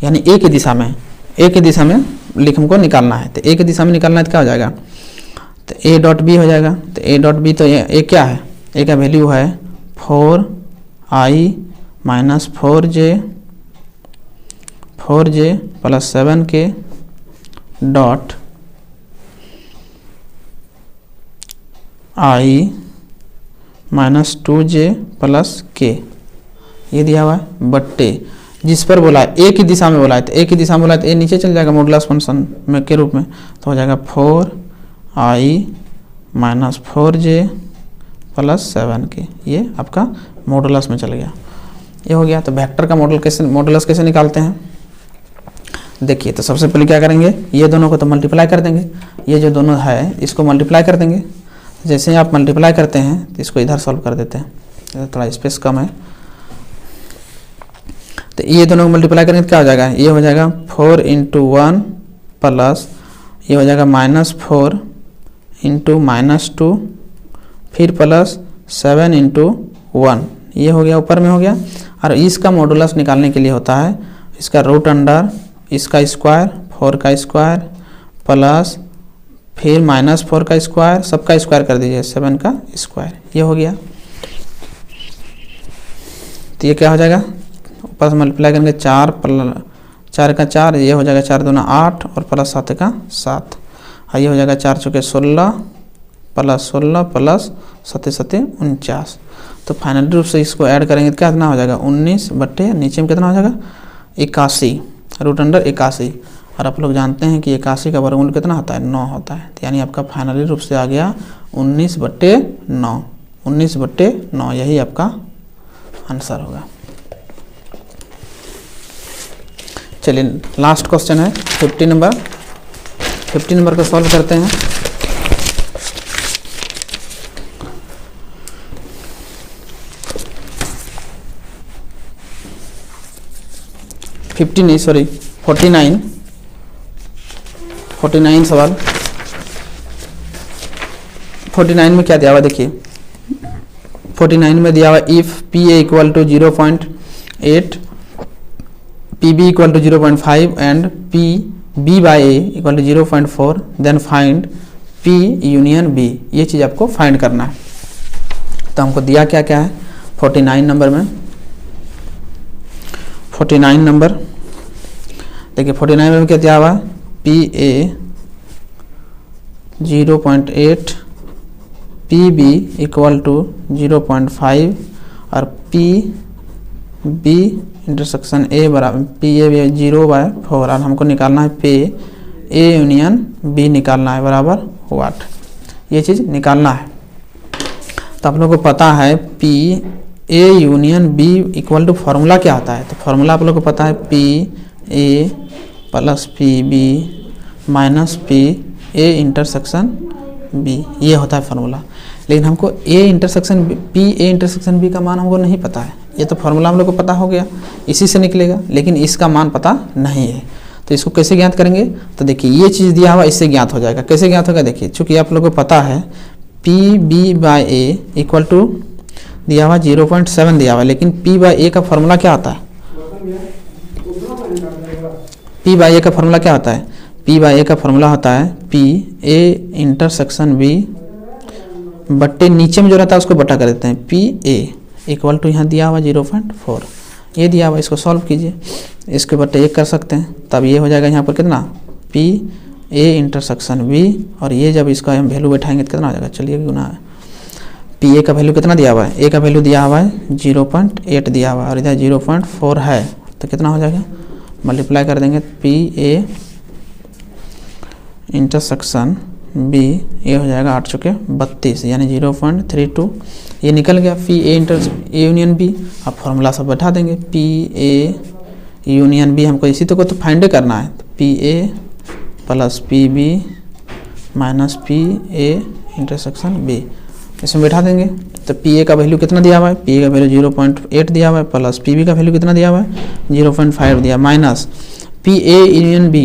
यानी ए की दिशा में, ए की दिशा में हमको निकालना है। तो ए की दिशा में निकालना है तो क्या हो जाएगा, तो a.b हो जाएगा। तो a.b तो ए क्या है, ए का वैल्यू है 4i - 4j + 7k dot i - 2j + k, ये दिया हुआ है बट्टे जिस पर बोला है ए की दिशा में बोला है, तो ए की दिशा में बोला है तो ए नीचे चल जाएगा मॉडुलस फंक्शन में के रूप में, तो हो जाएगा 4i - 4j + 7k, ये आपका मॉडुलस में चल गया, ये हो गया। तो वेक्टर का मॉडुलस कैसे निकालते हैं, देखिए तो सबसे पहले क्या करेंगे, ये दोनों को तो मल्टीप्लाई कर देंगे, ये जो दोनों है इसको मल्टीप्लाई कर देंगे। जैसे ही आप मल्टीप्लाई करते हैं तो इसको इधर सॉल्व कर देते हैं, इधर थोड़ा स्पेस कम है। तो ये दोनों को मल्टीप्लाई करेंगे तो क्या हो जाएगा, ये हो जाएगा 4 × 1 प्लस ये हो जाएगा -4 × -2 फिर प्लस 7 × 1, ये हो गया ऊपर में हो गया। और इसका मॉडुलस निकालने के लिए होता है इसका रूट अंडर इसका स्क्वायर 4 का स्क्वायर प्लस फिर -4 का स्क्वायर, सबका स्क्वायर कर दीजिए 7 का स्क्वायर, ये हो गया। तो ये क्या हो जाएगा, ऊपर से मल्टीप्लाई करेंगे 4 का 4, ये हो जाएगा 4 दूना 8 और प्लस 7 का 7, और ये हो जाएगा 4 चौके 16 प्लस 16 प्लस 7 7 49। तो फाइनल रूप से इसको ऐड करेंगे तो कितना हो जाएगा 19 बट्टे नीचे में कितना हो जाएगा 81 रूट अंडर 81। और आप लोग जानते हैं कि 81 का वर्गमूल कितना होता है 9 होता है। तो यानी आपका फाइनली रूप से आ गया 19/9, 19/9, यही आपका आंसर होगा। चलिए लास्ट क्वेश्चन है 50 नंबर, 50 नंबर को सॉल्व करते हैं। नहीं सॉरी 49 सवाल। 49 में क्या दिया हुआ देखिए, 49 में दिया हुआ if PA = 0.8, PB = 0.5 and PB/A = 0.4 then find P union B। ये चीज़ आपको फाइंड करना है। तो हमको दिया क्या क्या है 49 नंबर में, 49 नंबर देखिए 49 में क्या दिया हुआ है PA 0.8, PB = 0.5 और PB इंटरसेक्शन A बराबर PA 0/4 और हमको निकालना है पे A यूनियन B निकालना है बराबर व्हाट, ये चीज़ निकालना है। तो आप लोगों को पता है PA union B equal to formula क्या होता है, तो फार्मूला आप लोगों को पता है PA + PB - PA intersection B, ये होता है फार्मूला। लेकिन हमको PA इंटरसेक्शन B का मान हमको नहीं पता है। ये तो फार्मूला हम लोग को पता हो गया, इसी से निकलेगा, लेकिन इसका मान पता नहीं है। तो इसको कैसे ज्ञात करेंगे, तो देखिए ये चीज़ दिया हुआ इससे ज्ञात हो जाएगा। कैसे ज्ञात होगा देखिए, चूँकि आप लोगों को पता है PB/A इक्वल टू दिया हुआ 0.7 दिया हुआ, लेकिन P/A का फार्मूला क्या होता है, P/A का फार्मूला क्या होता है, P/A का फार्मूला होता है PA इंटरसेक्शन B बट्टे नीचे में जो रहता है उसको बटा कर देते हैं PA इक्वल टू यहाँ दिया हुआ 0.4, ये दिया हुआ, इसको सॉल्व कीजिए, इसके बट्टे 1 कर सकते हैं, तब ये हो जाएगा यहाँ पर कितना PA इंटरसेक्शन B, और ये जब इसका हम वैल्यू बैठाएंगे तो कितना हो जाएगा, चलिए गुना है PA का वैल्यू कितना दिया हुआ है, A का वैल्यू दिया हुआ है 0.8 दिया हुआ है और इधर 0.4 है, तो कितना हो जाएगा मल्टीप्लाई कर देंगे PA इंटरसेक्शन B, ये हो जाएगा 8 चौके 32 यानी 0.32, ये निकल गया PA यूनियन B। अब फॉर्मूला सब बैठा देंगे PA यूनियन B, हमको इसी तो फाइंड करना है, तो PA + PB - PA intersection B, इसमें बैठा देंगे। तो PA का वैल्यू कितना दिया हुआ है, PA का वैल्यू 0.8 दिया हुआ है प्लस PB का वैल्यू कितना दिया हुआ है 0.5 दिया minus PA union B,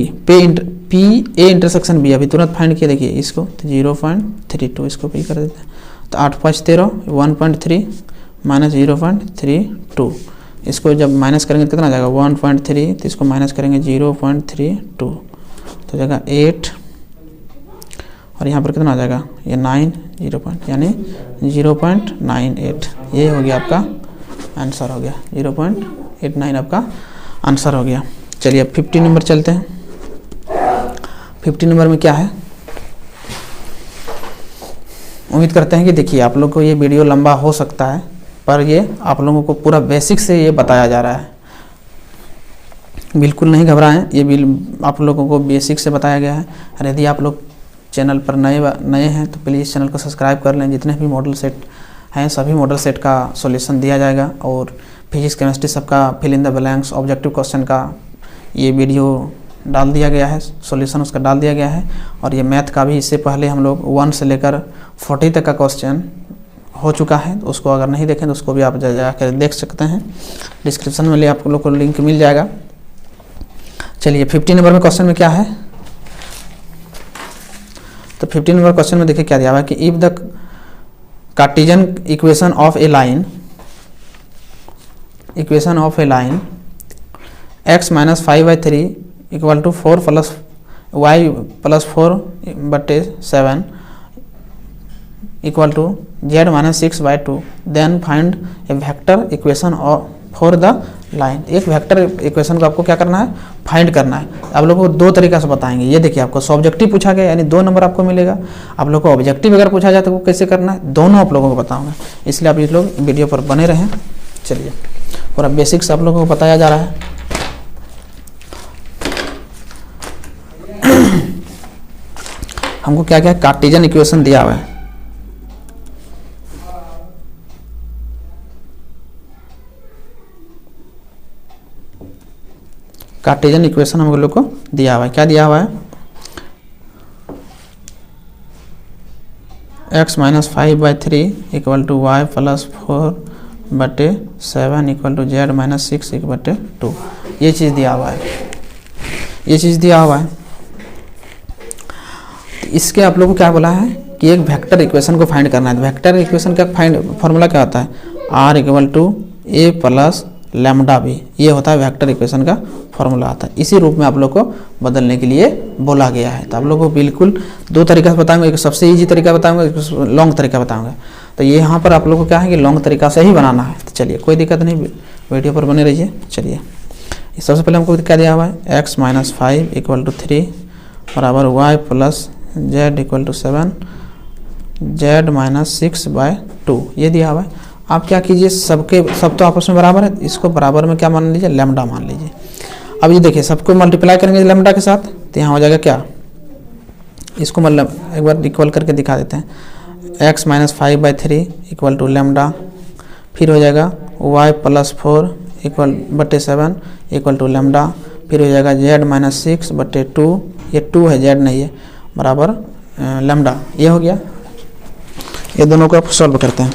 PA intersection B अभी तुरंत फाइंड किया देखिए इसको, तो 0.32 इसको भी कर देते हैं, तो 8 5 13 1.3 माइनस 0.32, इसको जब माइनस करेंगे तो कितना आ जाएगा 1.3, तो इसको माइनस करेंगे 0.32 तो जाएगा 8 और यहाँ पर कितना आ जाएगा ये 9 यानी 0.98, ये हो गया आपका आंसर हो गया, 0.89 आपका आंसर हो गया। चलिए अब 50 नंबर चलते हैं। 50 नंबर में क्या है, उम्मीद करते हैं कि देखिए आप लोग को ये वीडियो लंबा हो सकता है, पर ये आप लोगों को पूरा बेसिक से ये बताया जा रहा है, बिल्कुल नहीं घबराएं, ये आप लोगों को बेसिक से बताया गया है। और यदि आप लोग चैनल पर नए हैं तो प्लीज़ चैनल को सब्सक्राइब कर लें। जितने भी मॉडल सेट हैं सभी मॉडल सेट का सॉल्यूशन दिया जाएगा, और फिजिक्स केमिस्ट्री सबका fill in the blanks objective question का ये वीडियो डाल दिया गया है, सॉल्यूशन उसका डाल दिया गया है। और ये मैथ का भी इससे पहले हम लोग 1 से लेकर 40 तक का क्वेश्चन हो चुका है, तो उसको अगर नहीं देखें तो उसको भी आप जाकर देख सकते हैं, डिस्क्रिप्शन में आप लोग को लिंक मिल जाएगा। चलिए 15 नंबर में क्वेश्चन में क्या है, तो 15 नंबर क्वेश्चन में देखिए क्या दिया हुआ है कि if the cartesian equation of a line x minus 5/3 equal to 4 plus y plus 4/7 equal to z minus 6/2 then find a vector equation for the line. एक वेक्टर इक्वेशन को आपको क्या करना है, फाइंड करना है। आप लोगों को दो तरीका से बताएंगे। ये देखिए आपको सब्जेक्टिव पूछा गया यानी 2 नंबर आपको मिलेगा। आप लोगों को ऑब्जेक्टिव अगर पूछा जाए तो वो कैसे करना है, दोनों आप लोगों को बताऊंगा, इसलिए आप ये लोग वीडियो पर बने रहें। चलिए पूरा बेसिक्स आप लोगों को बताया जा रहा है। हमको क्या क्या कार्टेशियन इक्वेशन दिया हुआ है, कार्टेशियन इक्वेशन हम लोग को दिया हुआ है। क्या दिया हुआ है, x minus 5/3 equal to y plus 4/7 equal to z minus 6/2। ये चीज़ दिया हुआ है, ये चीज़ दिया हुआ है। इसके आप लोगों को क्या बोला है कि एक वेक्टर इक्वेशन को फाइंड करना है। वेक्टर इक्वेशन का फॉर्मूला क्या होता है, r equal to a plus lambda b, ये होता है वेक्टर इक्वेशन का फॉर्मूला आता है। इसी रूप में आप लोग को बदलने के लिए बोला गया है। तो आप लोगों को बिल्कुल दो तरीका से बताऊंगा, एक सबसे इजी तरीका बताऊंगा, एक लॉन्ग तरीका बताऊंगा। तो ये यहाँ पर आप लोगों को क्या है कि लॉन्ग तरीका से ही बनाना है। तो चलिए कोई दिक्कत नहीं, वीडियो पर बने रहिए। चलिए सबसे पहले हमको क्या दिया हुआ है, x माइनस 5 इक्वल टू 3 बराबर y plus z equal to 7 z minus 6/2 ये दिया हुआ है। आप क्या कीजिए, सब तो आपस में बराबर है, इसको बराबर में क्या मान लीजिए, लैम्डा मान लीजिए। अब ये देखिए सबको मल्टीप्लाई करेंगे लैम्डा के साथ, तो यहाँ हो जाएगा क्या, इसको मतलब एक बार इक्वल करके दिखा देते हैं, x minus 5/3 equal to lambda, फिर हो जाएगा y plus 4 /7 equal to lambda, फिर हो जाएगा z माइनस 6/2, ये 2 है z नहीं है, बराबर लैम्डा। ये हो गया। ये दोनों को आप सॉल्व करते हैं,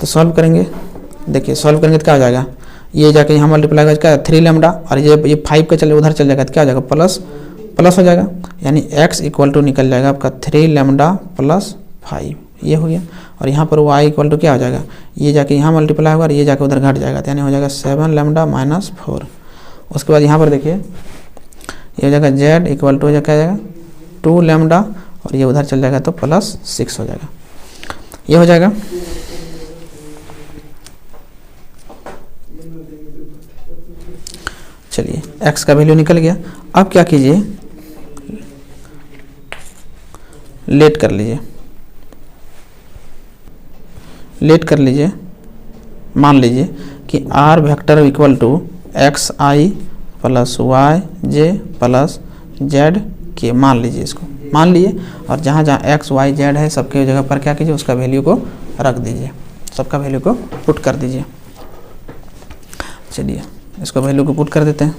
तो सॉल्व करेंगे, देखिए सॉल्व करेंगे तो क्या हो जाएगा, ये जाके यहाँ मल्टीप्लाई कर क्या 3 लैम्डा, और ये 5 का चले उधर चल जाएगा तो क्या हो जाएगा, प्लस हो जाएगा, यानी x इक्वल टू निकल जाएगा आपका 3 लैम्डा प्लस 5, ये हो गया। और यहाँ पर y इक्वल टू क्या हो जाएगा, ये जाके यहाँ मल्टीप्लाई होगा और ये जाके उधर घट जाएगा, तो यानी हो जाएगा 7 लैम्डा माइनस 4। उसके बाद यहाँ पर देखिए ये हो जाएगा z इक्वल टू क्या जाएगा 2 लैम्डा, और ये उधर चल जाएगा तो प्लस 6 हो जाएगा, ये हो जाएगा। चलिए x का वैल्यू निकल गया। अब क्या कीजिए, लेट कर लीजिए, मान लीजिए कि r vector equal to x i plus y j plus z k, मान लीजिए, इसको मान लिए, और जहाँ जहाँ एक्स वाई जेड है सबके जगह पर क्या कीजिए, उसका वैल्यू को रख दीजिए, सबका वैल्यू को पुट कर दीजिए। चलिए इसको वैल्यू को पुट कर देते हैं।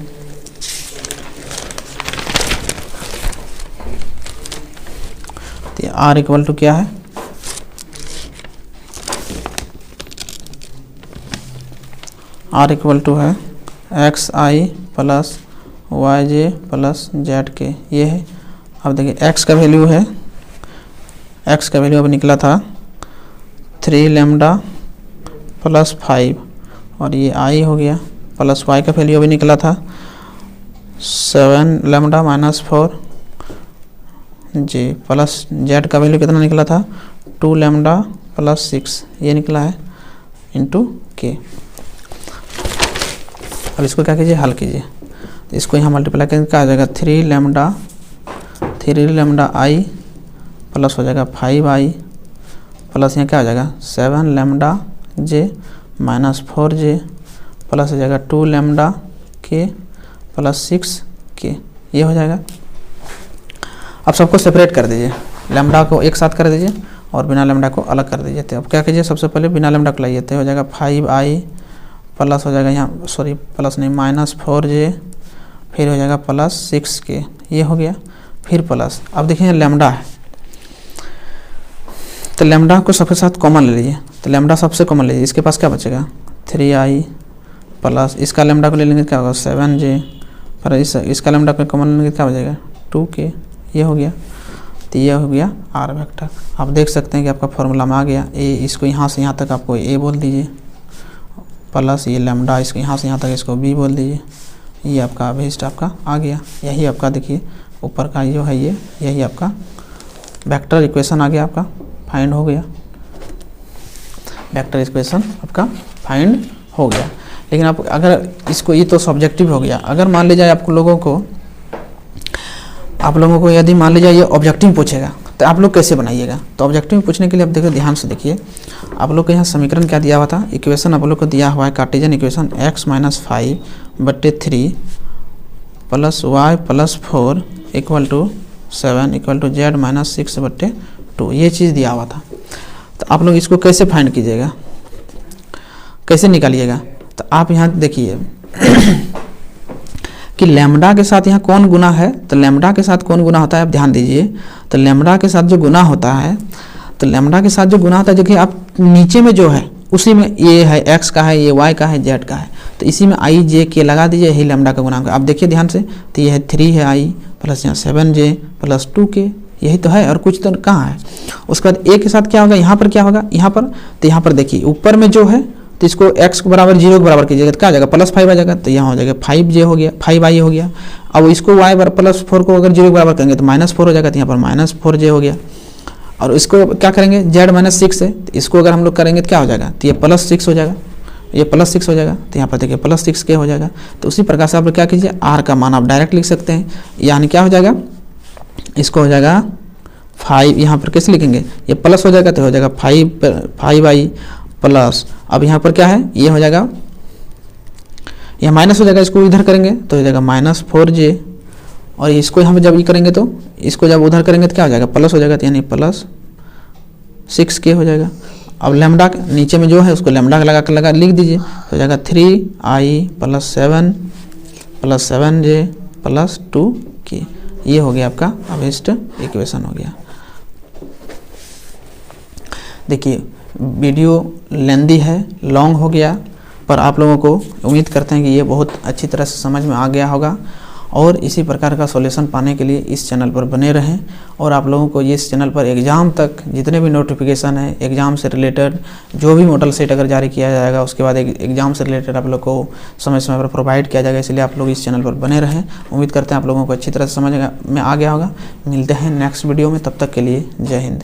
तो r इक्वल टू क्या है, r इक्वल टू है x i plus y j plus z के, ये है। अब देखिए x का वैल्यू है, x का वैल्यू अब निकला था 3 लैम्डा प्लस 5, और ये i हो गया, प्लस y का वैल्यू अभी निकला था 7 लैम्डा माइनस 4 जी, प्लस z का वैल्यू कितना निकला था 2 लैम्डा प्लस 6, ये निकला है इंटू के। अब इसको क्या कीजिए, हल कीजिए, तो इसको यहाँ मल्टीप्लाई करेंगे क्या आ जाएगा 3 लैम्डा आई प्लस हो जाएगा 5i प्लस यहाँ क्या हो जाएगा 7 लैम्डा जे माइनस 4j प्लस हो जाएगा 2 लैम्डा के प्लस 6k, ये हो जाएगा। अब सबको सेपरेट कर दीजिए, लैम्डा को एक साथ कर दीजिए और बिना लैम्डा को अलग कर दीजिए। तो अब क्या कीजिए, सबसे पहले बिना लैम्डा को लाइए, तो हो जाएगा 5i प्लस हो जाएगा यहाँ प्लस नहीं माइनस 4j, फिर हो जाएगा प्लस 6k, ये हो गया, फिर प्लस। अब देखिए लैम्डा है, तो लैम्डा को सबके साथ कॉमन ले लीजिए, तो लैम्डा सबसे कॉमन लीजिए, इसके पास क्या बचेगा 3i प्लस इसका लैम्डा को ले लेंगे क्या होगा 7j, पर इसका लैम्डा को कॉमन लेंगे क्या बचेगा 2k, ये हो गया। तो ये हो गया आर वेक्टर। आप देख सकते हैं कि आपका फॉर्मूला में आ गया ए, इसको यहाँ से यहाँ तक आपको ए बोल दीजिए, प्लस ये लैम्डा इसको यहाँ से यहाँ तक इसको बी बोल दीजिए, ये आपका वेस्ट आपका आ गया। यही आपका देखिए ऊपर का जो है ये, यही आपका वेक्टर इक्वेशन आ गया, आपका फाइंड हो गया, वेक्टर इक्वेशन आपका फाइंड हो गया। लेकिन आप अगर इसको, ये तो सब्जेक्टिव हो गया, अगर मान लीजिए आप लोगों को यदि मान लीजिए ये ऑब्जेक्टिव पूछेगा तो आप लोग कैसे बनाइएगा। तो ऑब्जेक्टिव पूछने के लिए आप देखिए ध्यान से देखिए, आप लोग को यहाँ समीकरण क्या दिया हुआ था, इक्वेशन आप लोग को दिया हुआ है Cartesian equation x - 5/3 + y + 4 = 7 = z - 6/2, ये चीज़ दिया हुआ था। तो आप लोग इसको कैसे फाइंड कीजिएगा, कैसे निकालिएगा। तो आप यहाँ देखिए कि लैम्डा के साथ यहाँ कौन गुना है, तो लैम्डा के साथ कौन गुना होता है आप ध्यान दीजिए। तो लैम्डा के साथ जो गुना होता है, तो लैम्डा के साथ जो गुना होता है, देखिए आप नीचे में जो है उसी में ये है x का है, ये y का है, z का है, तो इसी में i j k लगा दीजिए, यही लैम्डा का गुणांक। आप देखिए ध्यान से, तो ये है 3 है i प्लस यहाँ 7j प्लस 2k, यही तो है और कुछ तो कहाँ है। उसके बाद a के साथ क्या होगा, यहाँ पर क्या होगा, यहाँ पर, तो यहाँ पर देखिए ऊपर में जो है, तो इसको x को बराबर 0 के बराबर कीजिएगा तो क्या आ जाएगा +5 आ जाएगा, तो यहाँ हो जाएगा 5j हो गया, 5i हो गया। अब इसको y +4 को अगर 0 के बराबर करेंगे तो -4 हो जाएगा, तो यहाँ पर -4j हो गया। और इसको क्या करेंगे z - 6 है, तो इसको अगर हम लोग करेंगे तो क्या हो जाएगा, तो ये +6 हो जाएगा, ये +6 हो जाएगा, तो यहाँ पर देखिए +6k हो जाएगा। तो उसी प्रकार से आप लोग क्या कीजिए, r का मान आप डायरेक्ट लिख सकते हैं, यानी क्या हो जाएगा, इसको हो जाएगा 5, यहाँ पर कैसे लिखेंगे, ये प्लस हो जाएगा तो हो जाएगा 5i प्लस, अब यहाँ पर क्या है, ये हो जाएगा, यह माइनस हो जाएगा, इसको इधर करेंगे तो हो जाएगा -4j, और इसको यहाँ पर जब ये करेंगे तो इसको जब उधर करेंगे तो क्या हो जाएगा प्लस हो जाएगा, तो यानी +6k हो जाएगा। अब लैम्डा नीचे में जो है उसको लैम्डा लगा लिख दीजिए, तो हो जाएगा 3i + 7 + 7j + 2k, ये हो गया आपका बेस्ट इक्वेशन हो गया। देखिए वीडियो लेंदी है, लॉन्ग हो गया, पर आप लोगों को उम्मीद करते हैं कि ये बहुत अच्छी तरह से समझ में आ गया होगा, और इसी प्रकार का सॉल्यूशन पाने के लिए इस चैनल पर बने रहें। और आप लोगों को ये इस चैनल पर एग्ज़ाम तक जितने भी नोटिफिकेशन है, एग्ज़ाम से रिलेटेड जो भी मॉडल सेट अगर जारी किया जाएगा, उसके बाद एग्ज़ाम से रिलेटेड आप लोग को समय समय पर प्रोवाइड किया जाएगा, इसलिए आप लोग इस चैनल पर बने रहें। उम्मीद करते हैं आप लोगों को अच्छी तरह से समझ में आ गया होगा। मिलते हैं नेक्स्ट वीडियो में, तब तक के लिए जय हिंद।